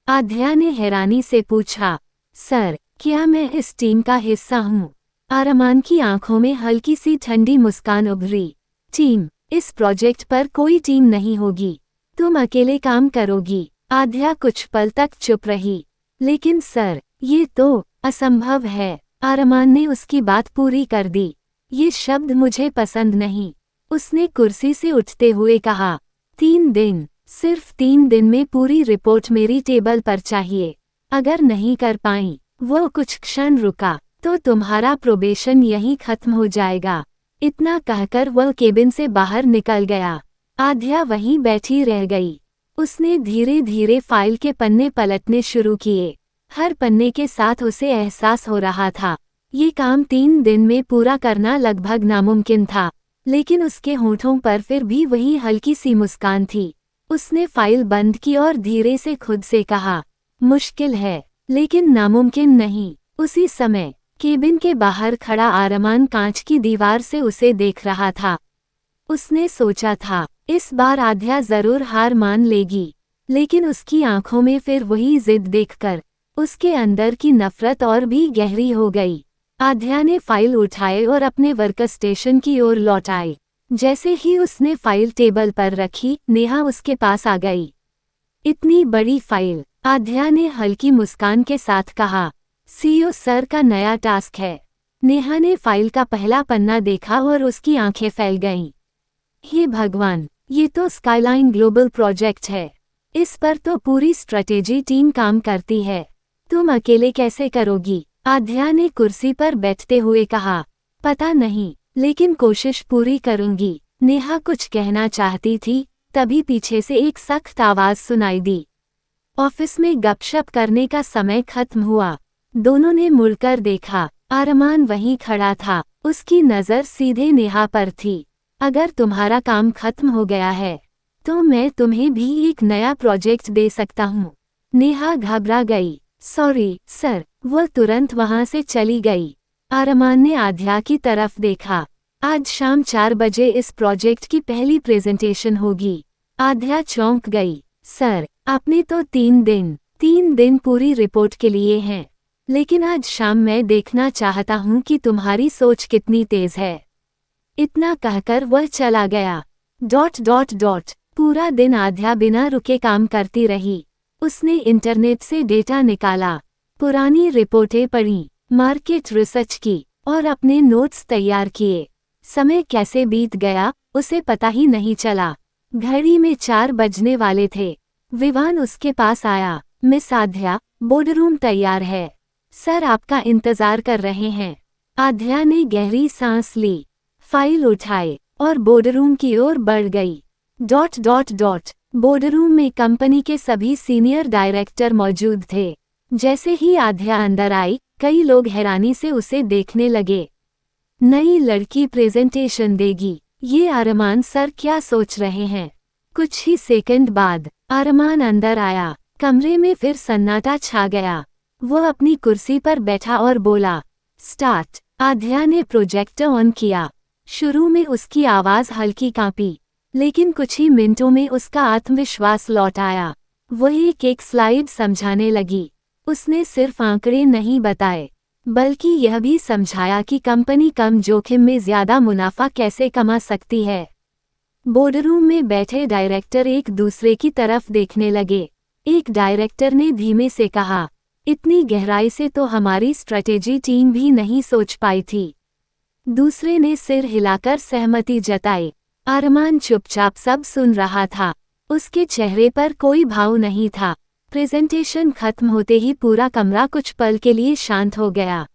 आध्या ने हैरानी से पूछा, सर, क्या मैं इस टीम का हिस्सा हूँ? आरमान की आंखों में हल्की सी ठंडी मुस्कान उभरी। टीम? इस प्रोजेक्ट पर कोई टीम नहीं होगी। तुम अकेले काम करोगी। आध्या कुछ पल तक चुप रही। लेकिन सर, ये तो असंभव है। आरमान ने उसकी बात पूरी कर दी। ये शब्द मुझे पसंद नहीं, उसने कुर्सी से उठते हुए कहा। 3 दिन, सिर्फ 3 दिन में पूरी रिपोर्ट मेरी टेबल पर चाहिए। अगर नहीं कर पाई, वो कुछ क्षण रुका, तो तुम्हारा प्रोबेशन यहीं खत्म हो जाएगा। इतना कहकर वह केबिन से बाहर निकल गया। आध्या वहीं बैठी रह गई। उसने धीरे धीरे फाइल के पन्ने पलटने शुरू किए। हर पन्ने के साथ उसे एहसास हो रहा था, ये काम 3 दिन में पूरा करना लगभग नामुमकिन था। लेकिन उसके होठों पर फिर भी वही हल्की सी मुस्कान थी। उसने फाइल बंद की और धीरे से खुद से कहा, मुश्किल है, लेकिन नामुमकिन नहीं। उसी समय केबिन के बाहर खड़ा आरमान कांच की दीवार से उसे देख रहा था। उसने सोचा था, इस बार आध्या जरूर हार मान लेगी, लेकिन उसकी आंखों में फिर वही जिद देखकर उसके अंदर की नफरत और भी गहरी हो गई। आध्या ने फाइल उठाई और अपने वर्क स्टेशन की ओर लौटाई। जैसे ही उसने फाइल टेबल पर रखी, नेहा उसके पास आ गई। इतनी बड़ी फाइल? आध्या ने हल्की मुस्कान के साथ कहा। सीईओ सर का नया टास्क है। नेहा ने फाइल का पहला पन्ना देखा और उसकी आंखें फैल गईं। हे भगवान, ये तो स्काईलाइन ग्लोबल प्रोजेक्ट है। इस पर तो पूरी स्ट्रेटेजी टीम काम करती है। तुम अकेले कैसे करोगी? आध्या ने कुर्सी पर बैठते हुए कहा। पता नहीं, लेकिन कोशिश पूरी करूंगी। नेहा कुछ कहना चाहती थी, तभी पीछे से एक सख्त आवाज सुनाई दी। ऑफिस में गपशप करने का समय खत्म हुआ। दोनों ने मुड़कर देखा। आरमान वहीं खड़ा था, उसकी नज़र सीधे नेहा पर थी। अगर तुम्हारा काम खत्म हो गया है, तो मैं तुम्हें भी एक नया प्रोजेक्ट दे सकता हूँ। नेहा घबरा गई। Sorry sir. वह तुरंत वहां से चली गई। आरमान ने आध्या की तरफ देखा। आज शाम 4 बजे इस प्रोजेक्ट की पहली प्रेजेंटेशन होगी। आध्या चौंक गई। सर, आपने तो 3 दिन पूरी रिपोर्ट के लिए हैं, लेकिन आज शाम मैं देखना चाहता हूँ कि तुम्हारी सोच कितनी तेज है। इतना कहकर वह चला गया। ... पूरा दिन आध्या बिना रुके काम करती रही। उसने इंटरनेट से डेटा निकाला, पुरानी रिपोर्टें पढ़ीं, मार्केट रिसर्च की और अपने नोट्स तैयार किए। समय कैसे बीत गया, उसे पता ही नहीं चला। घड़ी में 4 बजने वाले थे। विवान उसके पास आया। मिस आध्या, बोर्डरूम तैयार है। सर आपका इंतजार कर रहे हैं। आध्या ने गहरी सांस ली, फाइल उठाई और बोर्डरूम की ओर बढ़ गई। बोर्डरूम में कंपनी के सभी सीनियर डायरेक्टर मौजूद थे। जैसे ही आध्या अंदर आई, कई लोग हैरानी से उसे देखने लगे। नई लड़की प्रेजेंटेशन देगी, ये अरमान सर क्या सोच रहे हैं? कुछ ही सेकंड बाद अरमान अंदर आया। कमरे में फिर सन्नाटा छा गया। वो अपनी कुर्सी पर बैठा और बोला, स्टार्ट। आध्या ने प्रोजेक्टर ऑन किया। शुरू में उसकी आवाज हल्की कांपी, लेकिन कुछ ही मिनटों में उसका आत्मविश्वास लौट आया। वो एक स्लाइड समझाने लगी। उसने सिर्फ आंकड़े नहीं बताए, बल्कि यह भी समझाया कि कंपनी कम जोखिम में ज्यादा मुनाफा कैसे कमा सकती है। बोर्डरूम में बैठे डायरेक्टर एक दूसरे की तरफ देखने लगे। एक डायरेक्टर ने धीमे से कहा, इतनी गहराई से तो हमारी स्ट्रेटेजी टीम भी नहीं सोच पाई थी। दूसरे ने सिर हिलाकर सहमति जताई। अरमान चुपचाप सब सुन रहा था। उसके चेहरे पर कोई भाव नहीं था। प्रेजेंटेशन खत्म होते ही पूरा कमरा कुछ पल के लिए शांत हो गया।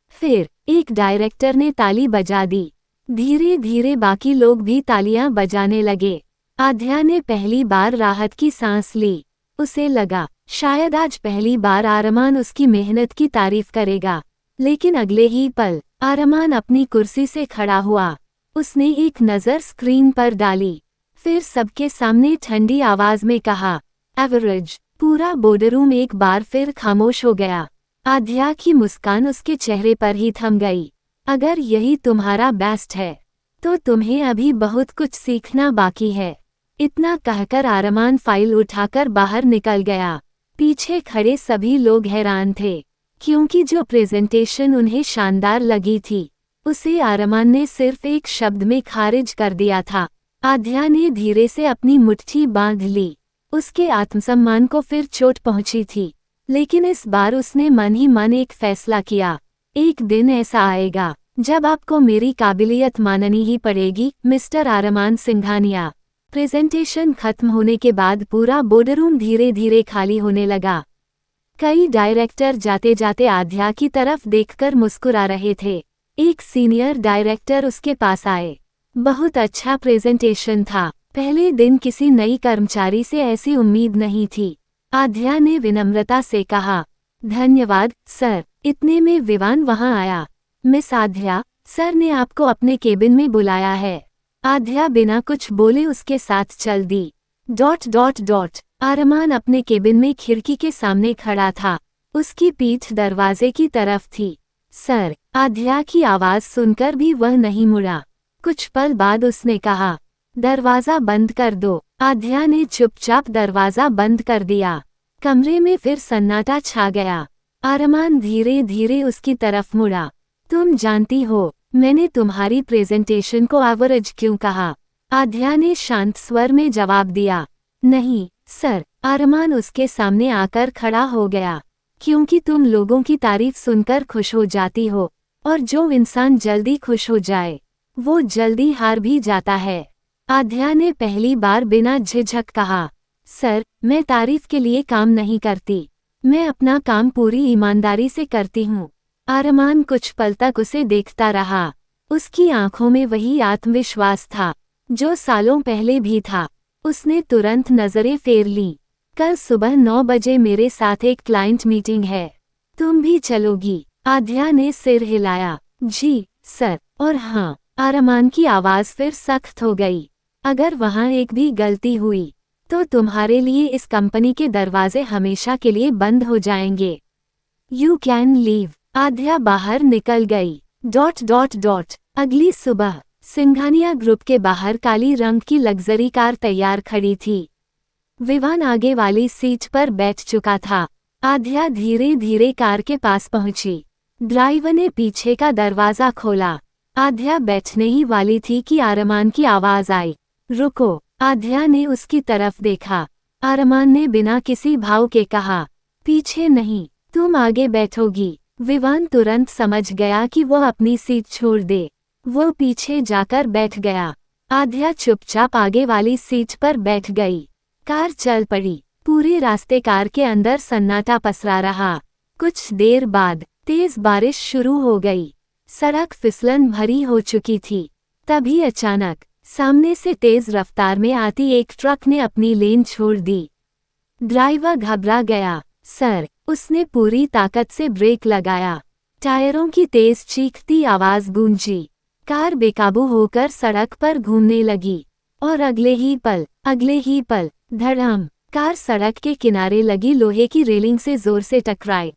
फिर एक डायरेक्टर ने ताली बजा दी। धीरे धीरे बाकी लोग भी तालियां बजाने लगे। आध्या ने पहली बार राहत की सांस ली। उसे लगा, शायद आज पहली बार अरमान उसकी मेहनत की तारीफ करेगा। लेकिन अगले ही पल अरमान अपनी कुर्सी से खड़ा हुआ। उसने एक नज़र स्क्रीन पर डाली, फिर सबके सामने ठंडी आवाज में कहा, एवरेज। पूरा बोर्डरूम एक बार फिर खामोश हो गया। आध्या की मुस्कान उसके चेहरे पर ही थम गई। अगर यही तुम्हारा बेस्ट है, तो तुम्हें अभी बहुत कुछ सीखना बाकी है। इतना कहकर अरमान फाइल उठाकर बाहर निकल गया। पीछे खड़े सभी लोग हैरान थे, क्योंकि जो प्रेजेंटेशन उन्हें शानदार लगी थी, उसे अरमान ने सिर्फ एक शब्द में खारिज कर दिया था। आध्या ने धीरे से अपनी मुट्ठी बांध ली। उसके आत्मसम्मान को फिर चोट पहुंची थी, लेकिन इस बार उसने मन ही मन एक फैसला किया। एक दिन ऐसा आएगा जब आपको मेरी काबिलियत माननी ही पड़ेगी, मिस्टर अरमान सिंघानिया। प्रेजेंटेशन खत्म होने के बाद पूरा बोर्डरूम धीरे धीरे खाली होने लगा। कई डायरेक्टर जाते जाते आध्या की तरफ देखकर मुस्कुरा रहे थे। एक सीनियर डायरेक्टर उसके पास आए। बहुत अच्छा प्रेजेंटेशन था। पहले दिन किसी नई कर्मचारी से ऐसी उम्मीद नहीं थी। आध्या ने विनम्रता से कहा, धन्यवाद सर। इतने में विवान वहां आया। मिस आध्या, सर ने आपको अपने केबिन में बुलाया है। आध्या बिना कुछ बोले उसके साथ चल दी। अरमान अपने केबिन में खिड़की के सामने खड़ा था। उसकी पीठ दरवाजे की तरफ थी। सर। आध्या की आवाज सुनकर भी वह नहीं मुड़ा। कुछ पल बाद उसने कहा, दरवाजा बंद कर दो। आध्या ने चुपचाप दरवाजा बंद कर दिया। कमरे में फिर सन्नाटा छा गया। अरमान धीरे धीरे उसकी तरफ मुड़ा। तुम जानती हो, मैंने तुम्हारी प्रेजेंटेशन को एवरेज क्यों कहा? आध्या ने शांत स्वर में जवाब दिया, नहीं सर। अरमान उसके सामने आकर खड़ा हो गया। क्योंकि तुम लोगों की तारीफ सुनकर खुश हो जाती हो, और जो इंसान जल्दी खुश हो जाए, वो जल्दी हार भी जाता है। आध्या ने पहली बार बिना झिझक कहा, सर, मैं तारीफ के लिए काम नहीं करती। मैं अपना काम पूरी ईमानदारी से करती हूँ। अरमान कुछ पल तक उसे देखता रहा। उसकी आंखों में वही आत्मविश्वास था जो सालों पहले भी था। उसने तुरंत नजरें फेर लीं। कल सुबह 9 बजे मेरे साथ एक क्लाइंट मीटिंग है। तुम भी चलोगी? आध्या ने सिर हिलाया। जी सर। और हाँ। अरमान की आवाज फिर सख्त हो गई। अगर वहाँ एक भी गलती हुई तो तुम्हारे लिए इस कंपनी के दरवाजे हमेशा के लिए बंद हो जाएंगे। You can leave. आध्या बाहर निकल गई। अगली सुबह सिंघानिया ग्रुप के बाहर काली रंग की लग्जरी कार तैयार खड़ी थी। विवान आगे वाली सीट पर बैठ चुका था। आध्या धीरे धीरे कार के पास पहुंची। ड्राइवर ने पीछे का दरवाजा खोला। आध्या बैठने ही वाली थी कि अरमान की आवाज आई, रुको। आध्या ने उसकी तरफ देखा। अरमान ने बिना किसी भाव के कहा, पीछे नहीं, तुम आगे बैठोगी। विवान तुरंत समझ गया कि वह अपनी सीट छोड़ दे। वो पीछे जाकर बैठ गया। आध्या चुपचाप आगे वाली सीट पर बैठ गई। कार चल पड़ी। पूरे रास्ते कार के अंदर सन्नाटा पसरा रहा। कुछ देर बाद तेज बारिश शुरू हो गई। सड़क फिसलन भरी हो चुकी थी। तभी अचानक सामने से तेज रफ्तार में आती एक ट्रक ने अपनी लेन छोड़ दी। ड्राइवर घबरा गया। सर, उसने पूरी ताकत से ब्रेक लगाया। टायरों की तेज चीखती आवाज गूंजी। कार बेकाबू होकर सड़क पर घूमने लगी और अगले ही पल धड़ाम, कार सड़क के किनारे लगी लोहे की रेलिंग से जोर से टकराई।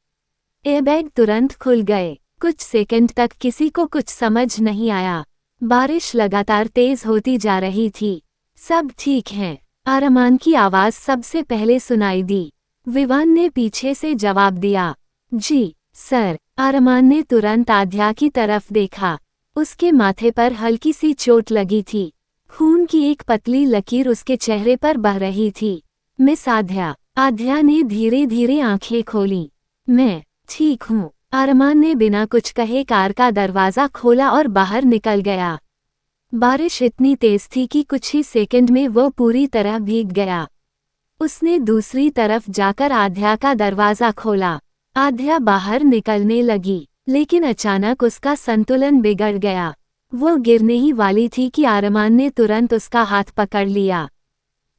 एयरबैग तुरंत खुल गए। कुछ सेकंड तक किसी को कुछ समझ नहीं आया। बारिश लगातार तेज होती जा रही थी। सब ठीक है, अरमान की आवाज सबसे पहले सुनाई दी। विवान ने पीछे से जवाब दिया। जी सर। अरमान ने तुरंत आध्या की तरफ देखा। उसके माथे पर हल्की सी चोट लगी थी। खून की एक पतली लकीर उसके चेहरे पर बह रही थी। मिस आध्या। आध्या ने धीरे धीरे आंखें खोली। मैं ठीक हूँ। अरमान ने बिना कुछ कहे कार का दरवाजा खोला और बाहर निकल गया। बारिश इतनी तेज थी कि कुछ ही सेकंड में वो पूरी तरह भीग गया। उसने दूसरी तरफ जाकर आध्या का दरवाजा खोला। आध्या बाहर निकलने लगी, लेकिन अचानक उसका संतुलन बिगड़ गया। वो गिरने ही वाली थी कि अरमान ने तुरंत उसका हाथ पकड़ लिया।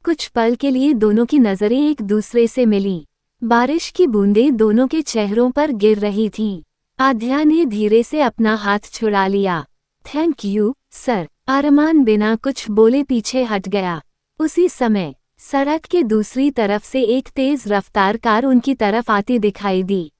कुछ पल के लिए दोनों की नजरें एक दूसरे से मिलीं। बारिश की बूंदें दोनों के चेहरों पर गिर रही थीं। आध्या ने धीरे से अपना हाथ छुड़ा लिया। Thank you sir. अरमान बिना कुछ बोले पीछे हट गया। उसी समय सड़क के दूसरी तरफ से एक तेज रफ्तार कार उनकी तरफ आती दिखाई दी।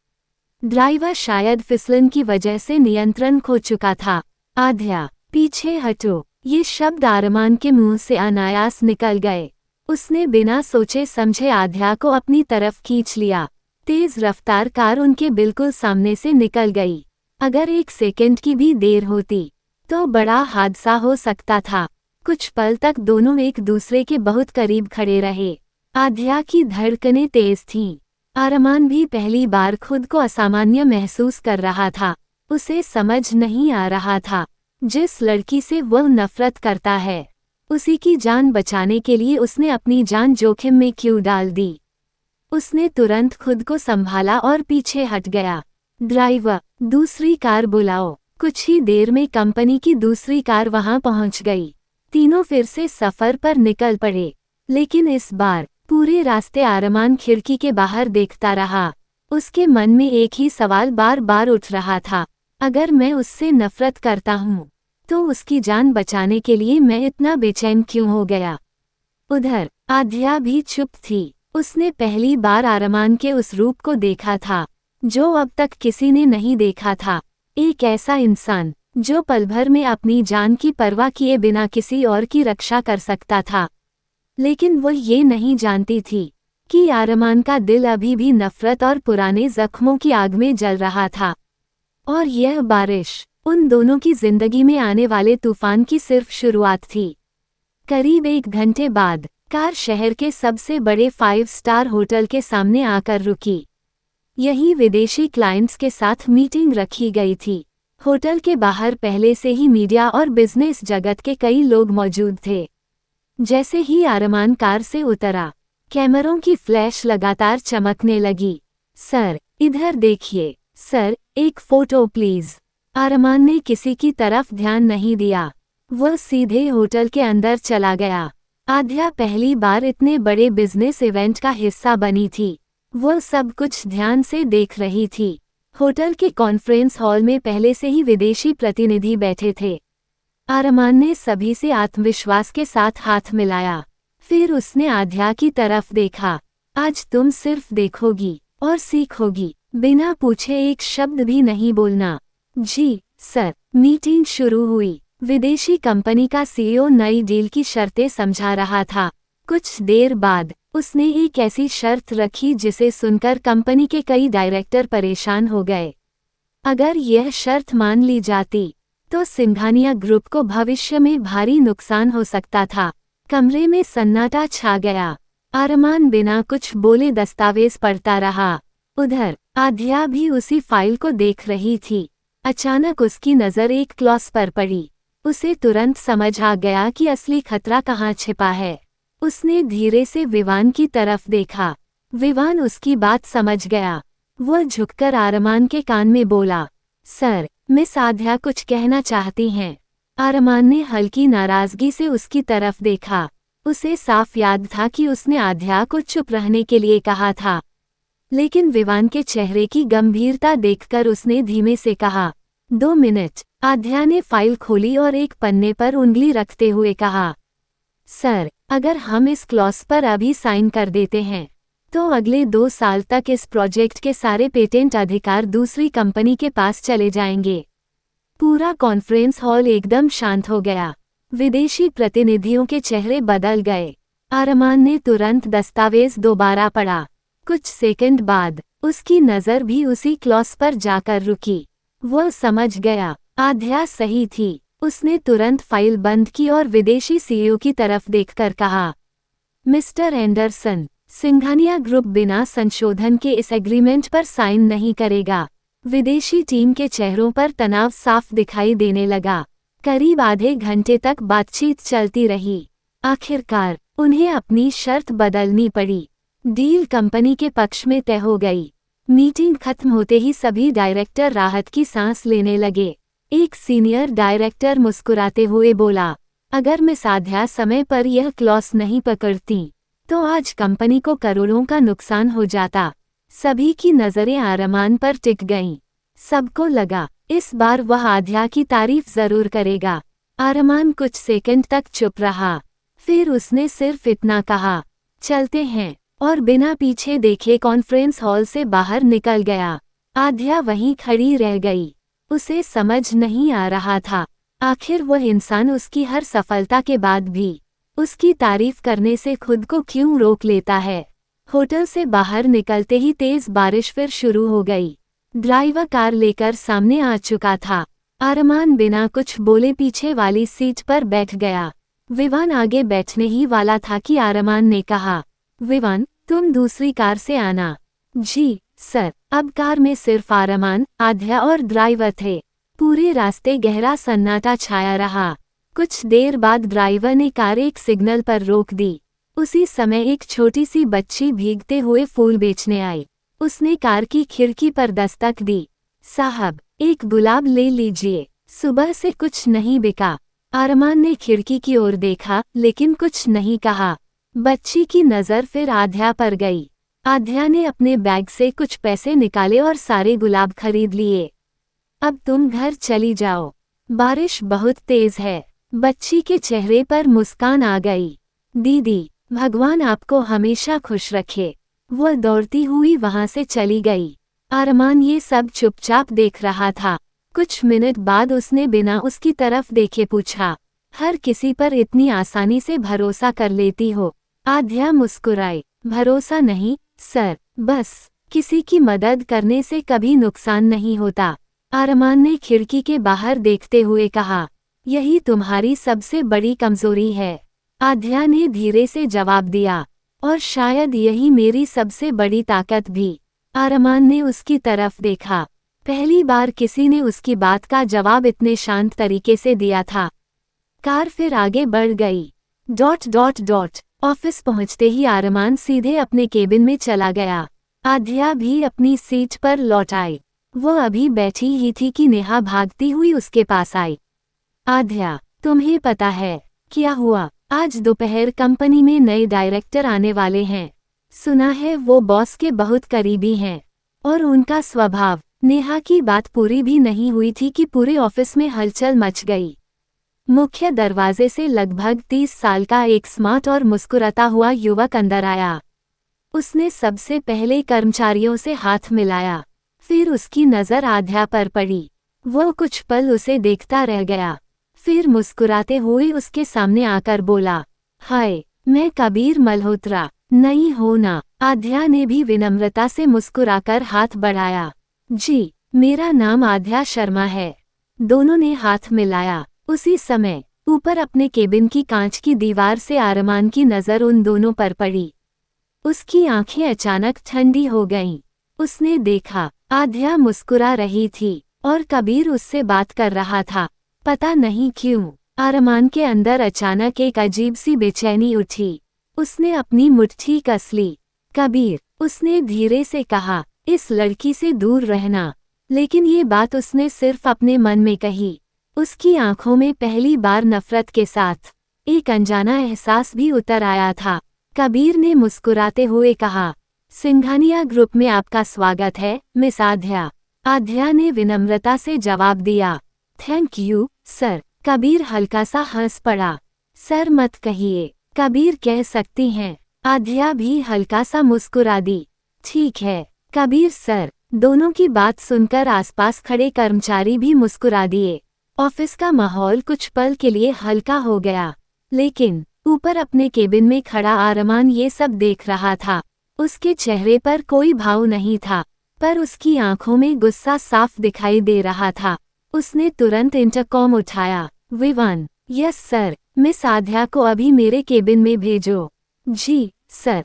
ड्राइवर शायद फिसलन की वजह से नियंत्रण खो चुका था। आध्या, पीछे हटो। ये शब्द अरमान के मुंह से अनायास निकल गए। उसने बिना सोचे समझे आध्या को अपनी तरफ खींच लिया। तेज रफ्तार कार उनके बिल्कुल सामने से निकल गई। अगर एक सेकंड की भी देर होती तो बड़ा हादसा हो सकता था। कुछ पल तक दोनों एक दूसरे के बहुत करीब खड़े रहे। आध्या की धड़कनें तेज थीं। अरमान भी पहली बार खुद को असामान्य महसूस कर रहा था। उसे समझ नहीं आ रहा था, जिस लड़की से वह नफरत करता है, उसी की जान बचाने के लिए उसने अपनी जान जोखिम में क्यों डाल दी। उसने तुरंत खुद को संभाला और पीछे हट गया। ड्राइवर, दूसरी कार बुलाओ। कुछ ही देर में कंपनी की दूसरी कार वहां पहुंच गई। तीनों फिर से सफर पर निकल पड़े, लेकिन इस बार पूरे रास्ते अरमान खिड़की के बाहर देखता रहा। उसके मन में एक ही सवाल बार बार उठ रहा था, अगर मैं उससे नफरत करता हूँ तो उसकी जान बचाने के लिए मैं इतना बेचैन क्यों हो गया। उधर आध्या भी चुप थी। उसने पहली बार अरमान के उस रूप को देखा था जो अब तक किसी ने नहीं देखा था। एक ऐसा इंसान जो पल भर में अपनी जान की परवाह किए बिना किसी और की रक्षा कर सकता था। लेकिन वह ये नहीं जानती थी कि अरमान का दिल अभी भी नफरत और पुराने जख्मों की आग में जल रहा था। और यह बारिश उन दोनों की जिंदगी में आने वाले तूफान की सिर्फ शुरुआत थी। करीब 1 घंटे बाद कार शहर के सबसे बड़े 5 स्टार होटल के सामने आकर रुकी। यही विदेशी क्लाइंट्स के साथ मीटिंग रखी गई थी। होटल के बाहर पहले से ही मीडिया और बिजनेस जगत के कई लोग मौजूद थे। जैसे ही अरमान कार से उतरा, कैमरों की फ्लैश लगातार चमकने लगी। सर, इधर देखिए। सर, एक फोटो प्लीज। अरमान ने किसी की तरफ ध्यान नहीं दिया। वह सीधे होटल के अंदर चला गया। आध्या पहली बार इतने बड़े बिजनेस इवेंट का हिस्सा बनी थी। वह सब कुछ ध्यान से देख रही थी। होटल के कॉन्फ्रेंस हॉल में पहले से ही विदेशी प्रतिनिधि बैठे थे। अरमान ने सभी से आत्मविश्वास के साथ हाथ मिलाया। फिर उसने आध्या की तरफ देखा। आज तुम सिर्फ देखोगी और सीखोगी, बिना पूछे एक शब्द भी नहीं बोलना। जी सर। मीटिंग शुरू हुई। विदेशी कंपनी का सीईओ नई डील की शर्तें समझा रहा था। कुछ देर बाद उसने एक ऐसी शर्त रखी जिसे सुनकर कंपनी के कई डायरेक्टर परेशान हो गए। अगर यह शर्त मान ली जाती तो सिंघानिया ग्रुप को भविष्य में भारी नुकसान हो सकता था। कमरे में सन्नाटा छा गया। अरमान बिना कुछ बोले दस्तावेज पढ़ता रहा। उधर आध्या भी उसी फाइल को देख रही थी। अचानक उसकी नज़र एक क्लॉज पर पड़ी। उसे तुरंत समझ आ गया कि असली खतरा कहाँ छिपा है। उसने धीरे से विवान की तरफ देखा। विवान उसकी बात समझ गया। वह झुककर अरमान के कान में बोला, सर, मिस आध्या कुछ कहना चाहती हैं। अरमान ने हल्की नाराजगी से उसकी तरफ देखा। उसे साफ याद था कि उसने आध्या को चुप रहने के लिए कहा था, लेकिन विवान के चेहरे की गंभीरता देखकर उसने धीमे से कहा, 2 मिनट। आध्या ने फाइल खोली और एक पन्ने पर उंगली रखते हुए कहा, सर, अगर हम इस क्लॉज पर अभी साइन कर देते हैं तो अगले 2 साल तक इस प्रोजेक्ट के सारे पेटेंट अधिकार दूसरी कंपनी के पास चले जाएंगे। पूरा कॉन्फ्रेंस हॉल एकदम शांत हो गया। विदेशी प्रतिनिधियों के चेहरे बदल गए। अरमान ने तुरंत दस्तावेज दोबारा पढ़ा। कुछ सेकंड बाद उसकी नज़र भी उसी क्लॉज पर जाकर रुकी। वह समझ गया, आध्या सही थी। उसने तुरंत फाइल बंद की और विदेशी सीईओ की तरफ देखकर कहा, मिस्टर एंडरसन, सिंघानिया ग्रुप बिना संशोधन के इस एग्रीमेंट पर साइन नहीं करेगा। विदेशी टीम के चेहरों पर तनाव साफ दिखाई देने लगा। करीब आधे घंटे तक बातचीत चलती रही। आखिरकार उन्हें अपनी शर्त बदलनी पड़ी। डील कंपनी के पक्ष में तय हो गई। मीटिंग खत्म होते ही सभी डायरेक्टर राहत की सांस लेने लगे। एक सीनियर डायरेक्टर मुस्कुराते हुए बोला, अगर मिस आध्या समय पर यह क्लॉज नहीं पकड़ती तो आज कंपनी को करोड़ों का नुकसान हो जाता। सभी की नजरें अरमान पर टिक गईं। सबको लगा इस बार वह आध्या की तारीफ जरूर करेगा। अरमान कुछ सेकंड तक चुप रहा, फिर उसने सिर्फ इतना कहा, चलते हैं, और बिना पीछे देखे कॉन्फ्रेंस हॉल से बाहर निकल गया। आध्या वहीं खड़ी रह गई। उसे समझ नहीं आ रहा था, आखिर वह इंसान उसकी हर सफलता के बाद भी उसकी तारीफ करने से खुद को क्यों रोक लेता है। होटल से बाहर निकलते ही तेज बारिश फिर शुरू हो गई। ड्राइवर कार लेकर सामने आ चुका था। अरमान बिना कुछ बोले पीछे वाली सीट पर बैठ गया। विवान आगे बैठने ही वाला था कि अरमान ने कहा, विवान, तुम दूसरी कार से आना। जी सर। अब कार में सिर्फ अरमान, आध्या और ड्राइवर थे। पूरे रास्ते गहरा सन्नाटा छाया रहा। कुछ देर बाद ड्राइवर ने कार एक सिग्नल पर रोक दी। उसी समय एक छोटी सी बच्ची भीगते हुए फूल बेचने आई। उसने कार की खिड़की पर दस्तक दी। साहब, एक गुलाब ले लीजिए, सुबह से कुछ नहीं बिका। अरमान ने खिड़की की ओर देखा लेकिन कुछ नहीं कहा। बच्ची की नज़र फिर आध्या पर गई। आध्या ने अपने बैग से कुछ पैसे निकाले और सारे गुलाब खरीद लिए। अब तुम घर चली जाओ, बारिश बहुत तेज है। बच्ची के चेहरे पर मुस्कान आ गई। दीदी, भगवान आपको हमेशा खुश रखे। वह दौड़ती हुई वहां से चली गई। अरमान ये सब चुपचाप देख रहा था। कुछ मिनट बाद उसने बिना उसकी तरफ देखे पूछा, हर किसी पर इतनी आसानी से भरोसा कर लेती हो? आध्या मुस्कुराई, भरोसा नहीं सर, बस किसी की मदद करने से कभी नुकसान नहीं होता। अरमान ने खिड़की के बाहर देखते हुए कहा, यही तुम्हारी सबसे बड़ी कमजोरी है। आध्या ने धीरे से जवाब दिया, और शायद यही मेरी सबसे बड़ी ताकत भी। अरमान ने उसकी तरफ देखा। पहली बार किसी ने उसकी बात का जवाब इतने शांत तरीके से दिया था। कार फिर आगे बढ़ गई। ... ऑफिस पहुंचते ही अरमान सीधे अपने केबिन में चला गया। आध्या भी अपनी सीट पर लौट आई। वो अभी बैठी ही थी कि नेहा भागती हुई उसके पास आई। आध्या, तुम्हें पता है क्या हुआ? आज दोपहर कंपनी में नए डायरेक्टर आने वाले हैं। सुना है वो बॉस के बहुत करीबी हैं। और उनका स्वभाव। नेहा की बात पूरी भी नहीं हुई थी कि पूरे ऑफिस में हलचल मच गई। मुख्य दरवाजे से लगभग 30 साल का एक स्मार्ट और मुस्कुराता हुआ युवक अंदर आया। उसने सबसे पहले कर्मचारियों से हाथ मिलाया, फिर उसकी नज़र आध्या पर पड़ी। वो कुछ पल उसे देखता रह गया, फिर मुस्कुराते हुए उसके सामने आकर बोला, हाय, मैं कबीर मल्होत्रा, नई हो ना? आध्या ने भी विनम्रता से मुस्कुराकर हाथ बढ़ाया। जी, मेरा नाम आध्या शर्मा है। दोनों ने हाथ मिलाया। उसी समय ऊपर अपने केबिन की कांच की दीवार से अरमान की नज़र उन दोनों पर पड़ी। उसकी आंखें अचानक ठंडी हो गईं। उसने देखा, आध्या मुस्कुरा रही थी और कबीर उससे बात कर रहा था। पता नहीं क्यों अरमान के अंदर अचानक एक अजीब सी बेचैनी उठी। उसने अपनी मुट्ठी कस ली। कबीर, उसने धीरे से कहा, इस लड़की से दूर रहना। लेकिन ये बात उसने सिर्फ अपने मन में कही। उसकी आंखों में पहली बार नफरत के साथ एक अनजाना एहसास भी उतर आया था। कबीर ने मुस्कुराते हुए कहा, सिंघानिया ग्रुप में आपका स्वागत है, मिस आध्या। आध्या ने विनम्रता से जवाब दिया। Thank you, sir. कबीर हल्का सा हंस पड़ा। सर मत कहिए, कबीर कह सकती हैं। आध्या भी हल्का सा मुस्कुरा दी। ठीक है, कबीर सर। दोनों की बात सुनकर आसपास खड़े कर्मचारी भी मुस्कुरा दिए। ऑफिस का माहौल कुछ पल के लिए हल्का हो गया, लेकिन ऊपर अपने केबिन में खड़ा अरमान ये सब देख रहा था। उसके चेहरे पर कोई भाव नहीं था, पर उसकी आंखों में गुस्सा साफ दिखाई दे रहा था। उसने तुरंत इंटरकॉम उठाया। Vivaan. Yes sir, miss Aadhya को अभी मेरे केबिन में भेजो। जी सर। ...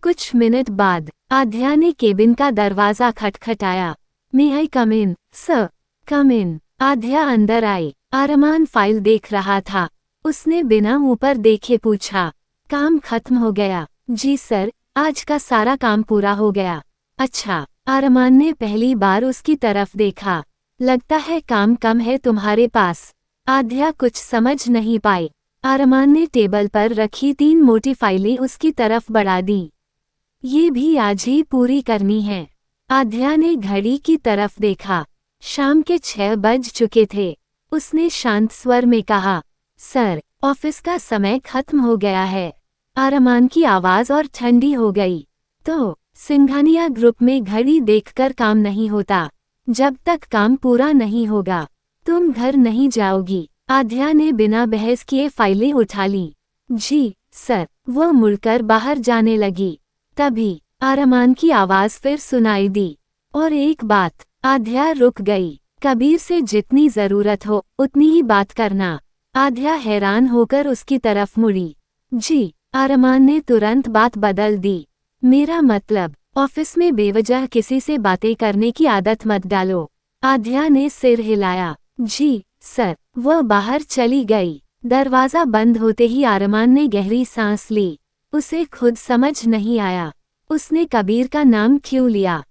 कुछ मिनट बाद आध्या ने केबिन का दरवाजा खटखटाया। मे आई कम इन, सर? कम इन। आध्या अंदर आई। अरमान फाइल देख रहा था। उसने बिना ऊपर देखे पूछा, काम खत्म हो गया? जी सर, आज का सारा काम पूरा हो गया। अच्छा। अरमान ने पहली बार उसकी तरफ देखा। लगता है काम कम है तुम्हारे पास। आध्या कुछ समझ नहीं पाई। अरमान ने टेबल पर रखी 3 मोटी फाइलें उसकी तरफ बढ़ा दी। ये भी आज ही पूरी करनी है। आध्या ने घड़ी की तरफ देखा। शाम के 6 बज चुके थे। उसने शांत स्वर में कहा, सर, ऑफिस का समय खत्म हो गया है। अरमान की आवाज और ठंडी हो गई। तो सिंघानिया ग्रुप में घड़ी देखकर काम नहीं होता। जब तक काम पूरा नहीं होगा तुम घर नहीं जाओगी। आध्या ने बिना बहस किए फाइलें उठा ली। जी सर। वह मुड़कर बाहर जाने लगी। तभी अरमान की आवाज फिर सुनाई दी। और एक बात। आध्या रुक गई। कबीर से जितनी जरूरत हो उतनी ही बात करना। आध्या हैरान होकर उसकी तरफ मुड़ी। जी। अरमान ने तुरंत बात बदल दी। मेरा मतलब, ऑफिस में बेवजह किसी से बातें करने की आदत मत डालो। आध्या ने सिर हिलाया। जी सर। वह बाहर चली गई। दरवाजा बंद होते ही अरमान ने गहरी सांस ली। उसे खुद समझ नहीं आया उसने कबीर का नाम क्यों लिया। ...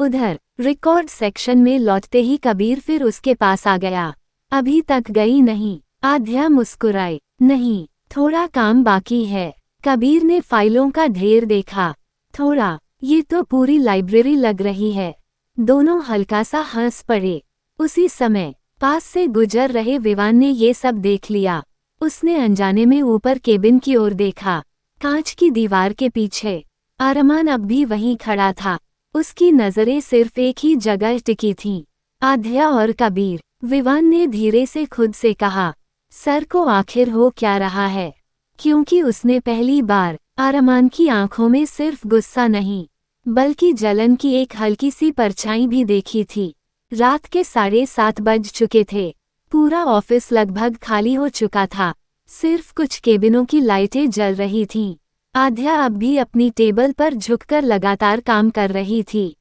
उधर रिकॉर्ड सेक्शन में लौटते ही कबीर फिर उसके पास आ गया। अभी तक गई नहीं? आध्या मुस्कुराई। नहीं, थोड़ा काम बाकी है। कबीर ने फाइलों का ढेर देखा। थोड़ा? ये तो पूरी लाइब्रेरी लग रही है। दोनों हल्का सा हंस पड़े। उसी समय पास से गुजर रहे विवान ने ये सब देख लिया। उसने अनजाने में ऊपर केबिन की ओर देखा। कांच की दीवार के पीछे अरमान अब भी वहीं खड़ा था। उसकी नजरें सिर्फ एक ही जगह टिकी थीं, आध्या और कबीर। विवान ने धीरे से खुद से कहा, सर को आखिर हो क्या रहा है? क्योंकि उसने पहली बार अरमान की आंखों में सिर्फ गुस्सा नहीं, बल्कि जलन की एक हल्की सी परछाई भी देखी थी। रात के 7:30 बज चुके थे। पूरा ऑफिस लगभग खाली हो चुका था। सिर्फ कुछ केबिनों की लाइटें जल रही थीं। आध्या अब भी अपनी टेबल पर झुककर लगातार काम कर रही थी।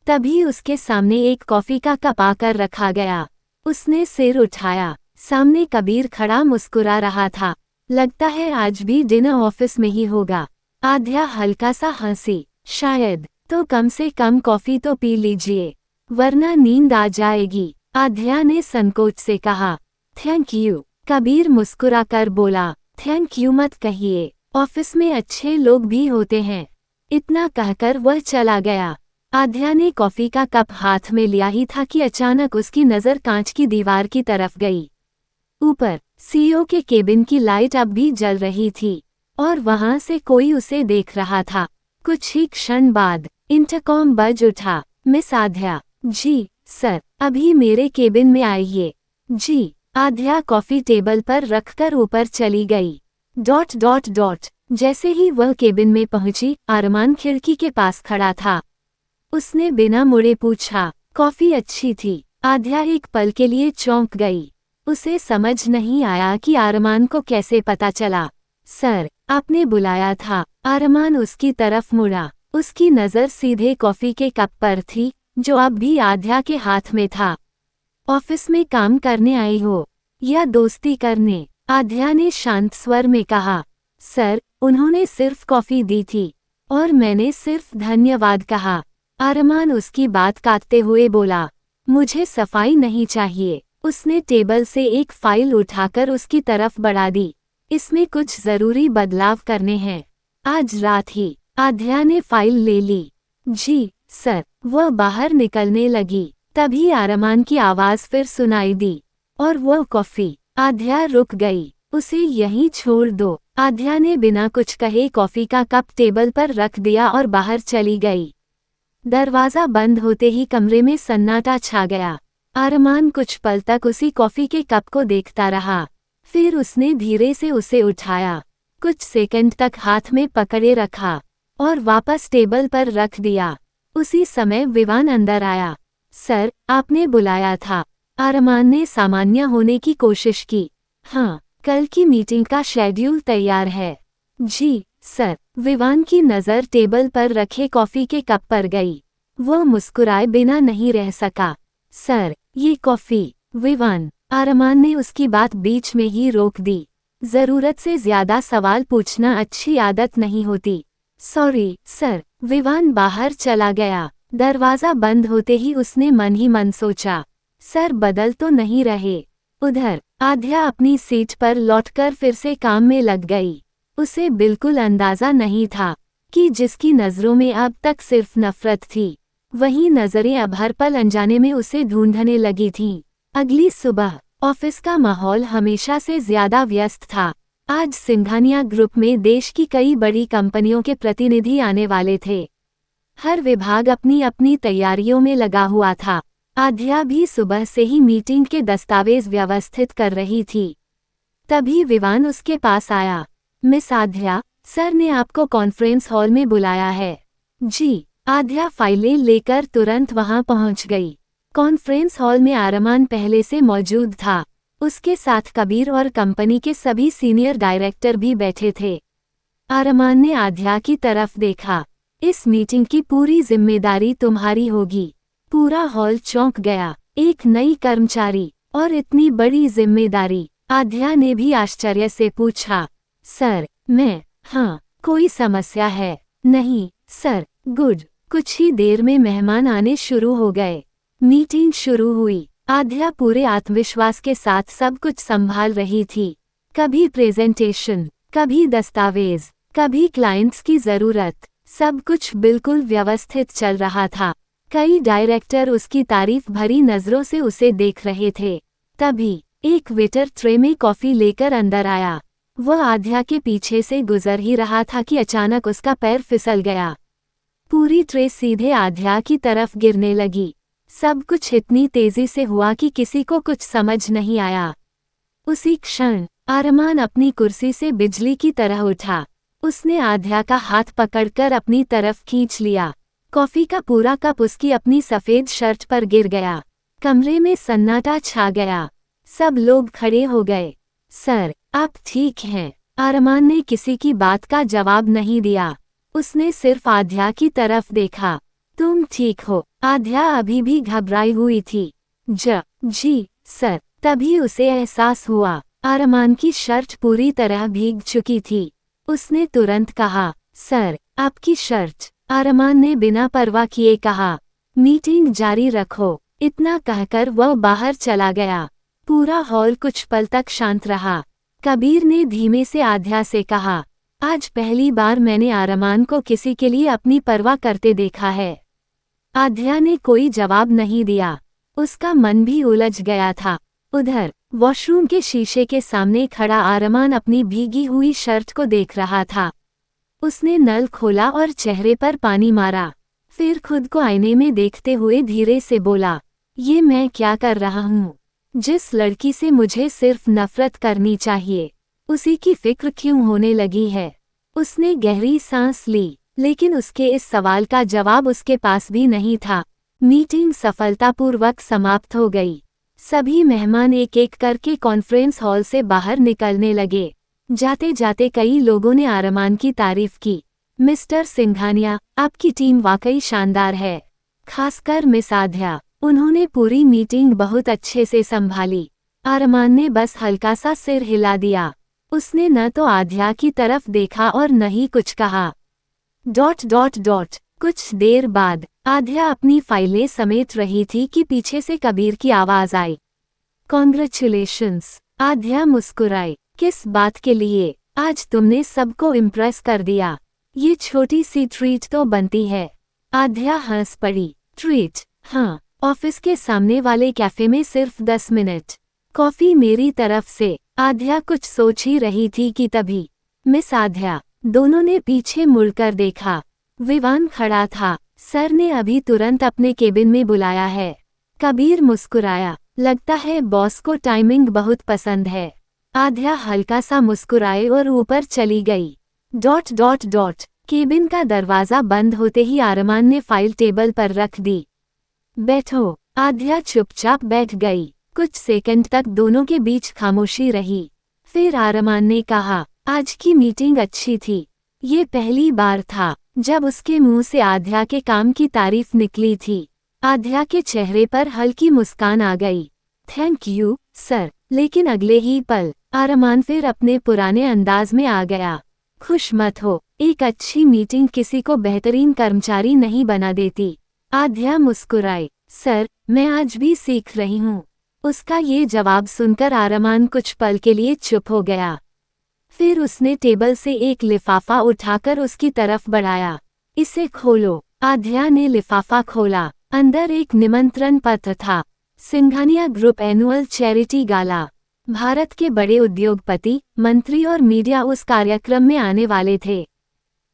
तभी उसके सामने एक कॉफी का कप आकर रखा गया। उसने सिर उठाया। सामने कबीर खड़ा मुस्कुरा रहा था। लगता है आज भी डिनर ऑफिस में ही होगा। आध्या हल्का सा हंसी। शायद। तो कम से कम कॉफी तो पी लीजिए, वरना नींद आ जाएगी। आध्या ने संकोच से कहा। Thank you. कबीर मुस्कुराकर बोला। थैंक यू मत कहिए, ऑफिस में अच्छे लोग भी होते हैं। इतना कहकर वह चला गया। आध्या ने कॉफी का कप हाथ में लिया ही था कि अचानक उसकी नज़र कांच की दीवार की तरफ गई। ऊपर सीईओ के केबिन की लाइट अब भी जल रही थी और वहां से कोई उसे देख रहा था। कुछ ही क्षण बाद इंटरकॉम बज उठा। मिस आध्या। जी सर, अभी मेरे केबिन में आइए। जी। आध्या कॉफी टेबल पर रखकर ऊपर चली गई। ... जैसे ही वह केबिन में पहुंची, अरमान खिड़की के पास खड़ा था। उसने बिना मुड़े पूछा, कॉफी अच्छी थी? आध्या एक पल के लिए चौंक गई। उसे समझ नहीं आया कि अरमान को कैसे पता चला। सर, आपने बुलाया था। अरमान उसकी तरफ मुड़ा। उसकी नज़र सीधे कॉफी के कप पर थी, जो अब भी आध्या के हाथ में था। ऑफिस में काम करने आई हो या दोस्ती करने? आध्या ने शांत स्वर में कहा। सर, उन्होंने सिर्फ कॉफी दी थी और मैंने सिर्फ धन्यवाद कहा। अरमान उसकी बात काटते हुए बोला। मुझे सफाई नहीं चाहिए। उसने टेबल से एक फाइल उठाकर उसकी तरफ बढ़ा दी। इसमें कुछ जरूरी बदलाव करने हैं। आज रात ही। आध्या ने फाइल ले ली। जी सर। वह बाहर निकलने लगी। तभी आरमान की आवाज फिर सुनाई दी। और वह कॉफी। आध्या रुक गई। उसे यहीं छोड़ दो। आध्या ने बिना कुछ कहे कॉफी का कप टेबल पर रख दिया और बाहर चली गई। दरवाजा बंद होते ही कमरे में सन्नाटा छा गया। आरमान कुछ पल तक उसी कॉफी के कप को देखता रहा। फिर उसने धीरे से उसे उठाया, कुछ सेकंड तक हाथ में पकड़े रखा और वापस टेबल पर रख दिया। उसी समय विवान अंदर आया। सर, आपने बुलाया था। आरमान ने सामान्य होने की कोशिश की। हाँ, कल की मीटिंग का शेड्यूल तैयार है। जी सर। विवान की नज़र टेबल पर रखे कॉफी के कप पर गई। वह मुस्कुराए बिना नहीं रह सका। सर, ये कॉफी। विवान। आरमान ने उसकी बात बीच में ही रोक दी। जरूरत से ज्यादा सवाल पूछना अच्छी आदत नहीं होती। Sorry sir. विवान बाहर चला गया। दरवाजा बंद होते ही उसने मन ही मन सोचा, सर बदल तो नहीं रहे। उधर आध्या अपनी सीट पर लौटकर फिर से काम में लग गई। उसे बिल्कुल अंदाजा नहीं था कि जिसकी नज़रों में अब तक सिर्फ नफरत थी, वही नज़रें अब हर पल अनजाने में उसे ढूंढने लगी थीं। अगली सुबह ऑफिस का माहौल हमेशा से ज्यादा व्यस्त था। आज सिंघानिया ग्रुप में देश की कई बड़ी कंपनियों के प्रतिनिधि आने वाले थे। हर विभाग अपनी अपनी तैयारियों में लगा हुआ था। आध्या भी सुबह से ही मीटिंग के दस्तावेज व्यवस्थित कर रही थी। तभी विवान उसके पास आया। मिस आध्या, सर ने आपको कॉन्फ्रेंस हॉल में बुलाया है। जी। आध्या फाइलें लेकर तुरंत वहां पहुंच गई। कॉन्फ्रेंस हॉल में आरमान पहले से मौजूद था। उसके साथ कबीर और कंपनी के सभी सीनियर डायरेक्टर भी बैठे थे। आरमान ने आध्या की तरफ देखा। इस मीटिंग की पूरी जिम्मेदारी तुम्हारी होगी। पूरा हॉल चौंक गया। एक नई कर्मचारी और इतनी बड़ी जिम्मेदारी। आध्या ने भी आश्चर्य से पूछा, सर, मैं? हाँ, कोई समस्या है? नहीं सर। गुड। कुछ ही देर में मेहमान आने शुरू हो गए। मीटिंग शुरू हुई। आध्या पूरे आत्मविश्वास के साथ सब कुछ संभाल रही थी। कभी प्रेजेंटेशन, कभी दस्तावेज, कभी क्लाइंट्स की जरूरत। सब कुछ बिल्कुल व्यवस्थित चल रहा था। कई डायरेक्टर उसकी तारीफ भरी नजरों से उसे देख रहे थे। तभी एक वेटर ट्रे में कॉफी लेकर अंदर आया। वह आध्या के पीछे से गुजर ही रहा था कि अचानक उसका पैर फिसल गया। पूरी ट्रे सीधे आध्या की तरफ गिरने लगी। सब कुछ इतनी तेजी से हुआ कि किसी को कुछ समझ नहीं आया। उसी क्षण आरमान अपनी कुर्सी से बिजली की तरह उठा। उसने आध्या का हाथ पकड़कर अपनी तरफ खींच लिया। कॉफी का पूरा कप उसकी अपनी सफेद शर्ट पर गिर गया। कमरे में सन्नाटा छा गया। सब लोग खड़े हो गए। सर, आप ठीक हैं? आरमान ने किसी की बात का जवाब नहीं दिया। उसने सिर्फ आध्या की तरफ देखा। तुम ठीक हो? आध्या अभी भी घबराई हुई थी। जी सर। तभी उसे एहसास हुआ, आरमान की शर्ट पूरी तरह भीग चुकी थी। उसने तुरंत कहा, सर, आपकी शर्ट। आरमान ने बिना परवाह किए कहा, मीटिंग जारी रखो। इतना कहकर वह बाहर चला गया। पूरा हॉल कुछ पल तक शांत रहा। कबीर ने धीमे से आध्या से कहा, आज पहली बार मैंने आरमान को किसी के लिए अपनी परवाह करते देखा है। आध्या ने कोई जवाब नहीं दिया। उसका मन भी उलझ गया था। उधर वॉशरूम के शीशे के सामने खड़ा आरमान अपनी भीगी हुई शर्ट को देख रहा था। उसने नल खोला और चेहरे पर पानी मारा। फिर खुद को आईने में देखते हुए धीरे से बोला, ये मैं क्या कर रहा हूँ? जिस लड़की से मुझे सिर्फ नफरत करनी चाहिए, उसी की फिक्र क्यों होने लगी है? उसने गहरी सांस ली, लेकिन उसके इस सवाल का जवाब उसके पास भी नहीं था। मीटिंग सफलतापूर्वक समाप्त हो गई। सभी मेहमान एक एक करके कॉन्फ्रेंस हॉल से बाहर निकलने लगे। जाते जाते कई लोगों ने आरमान की तारीफ की। मिस्टर सिंघानिया, आपकी टीम वाकई शानदार है। खासकर मिस आध्या, उन्होंने पूरी मीटिंग बहुत अच्छे से संभाली। आरमान ने बस हल्का सा सिर हिला दिया। उसने न तो आध्या की तरफ देखा और न ही कुछ कहा। ... कुछ देर बाद आध्या अपनी फाइलें समेट रही थी कि पीछे से कबीर की आवाज आई। कॉन्ग्रेचुलेशंस। आध्या मुस्कुराई। किस बात के लिए? आज तुमने सबको इम्प्रेस कर दिया। ये छोटी सी ट्रीट तो बनती है। आध्या हंस पड़ी। ट्रीट? हाँ, ऑफिस के सामने वाले कैफे में सिर्फ 10 मिनट। कॉफी मेरी तरफ से। आध्या कुछ सोच ही रही थी कि तभी मिस आध्या। दोनों ने पीछे मुड़कर देखा। विवान खड़ा था। सर ने अभी तुरंत अपने केबिन में बुलाया है। कबीर मुस्कुराया। लगता है बॉस को टाइमिंग बहुत पसंद है। आध्या हल्का सा मुस्कुराए और ऊपर चली गई। ... केबिन का दरवाजा बंद होते ही आरमान ने फाइल टेबल पर रख दी। बैठो। आध्या चुपचाप बैठ गई। कुछ सेकंड तक दोनों के बीच खामोशी रही। फिर आरमान ने कहा, आज की मीटिंग अच्छी थी। ये पहली बार था जब उसके मुंह से आध्या के काम की तारीफ निकली थी। आध्या के चेहरे पर हल्की मुस्कान आ गई। Thank you sir. लेकिन अगले ही पल आरमान फिर अपने पुराने अंदाज में आ गया। खुश मत हो, एक अच्छी मीटिंग किसी को बेहतरीन कर्मचारी नहीं बना देती। आध्या मुस्कुराई। सर, मैं आज भी सीख रही हूँ। उसका ये जवाब सुनकर आरमान कुछ पल के लिए चुप हो गया। फिर उसने टेबल से एक लिफाफा उठाकर उसकी तरफ बढ़ाया। इसे खोलो। आध्या ने लिफाफा खोला। अंदर एक निमंत्रण पत्र था। सिंघानिया ग्रुप एनुअल चैरिटी गाला। भारत के बड़े उद्योगपति, मंत्री और मीडिया उस कार्यक्रम में आने वाले थे।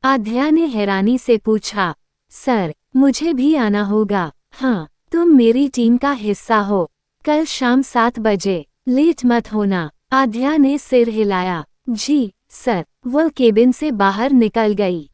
आध्या ने हैरानी से पूछा, सर, मुझे भी आना होगा? हाँ, तुम मेरी टीम का हिस्सा हो। कल शाम 7 बजे। लेट मत होना। आध्या ने सिर हिलाया। जी सर। वह केबिन से बाहर निकल गई। ...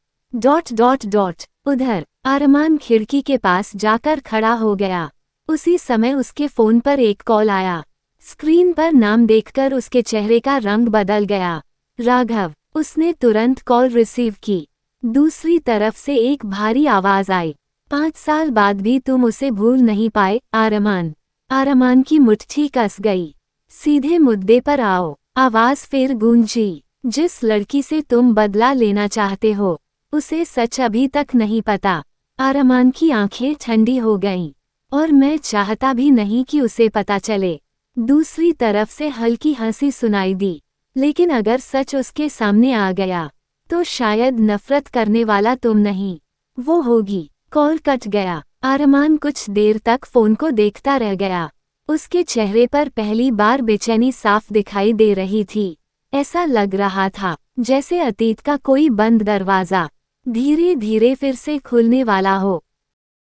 उधर आरमान खिड़की के पास जाकर खड़ा हो गया। उसी समय उसके फोन पर एक कॉल आया। स्क्रीन पर नाम देखकर उसके चेहरे का रंग बदल गया। राघव। उसने तुरंत कॉल रिसीव की। दूसरी तरफ से एक भारी आवाज आई। 5 साल बाद भी तुम उसे भूल नहीं पाए, आरमान। आरमान की मुट्ठी कस गई। सीधे मुद्दे पर आओ। आवाज फिर गूंजी। जिस लड़की से तुम बदला लेना चाहते हो, उसे सच अभी तक नहीं पता। आरमान की आंखें ठंडी हो गईं। और मैं चाहता भी नहीं कि उसे पता चले। दूसरी तरफ से हल्की हंसी सुनाई दी। लेकिन अगर सच उसके सामने आ गया, तो शायद नफरत करने वाला तुम नहीं, वो होगी। कॉल कट गया। आरमान कुछ देर तक फोन को देखता रह गया। उसके चेहरे पर पहली बार बेचैनी साफ दिखाई दे रही थी। ऐसा लग रहा था जैसे अतीत का कोई बंद दरवाजा धीरे धीरे फिर से खुलने वाला हो।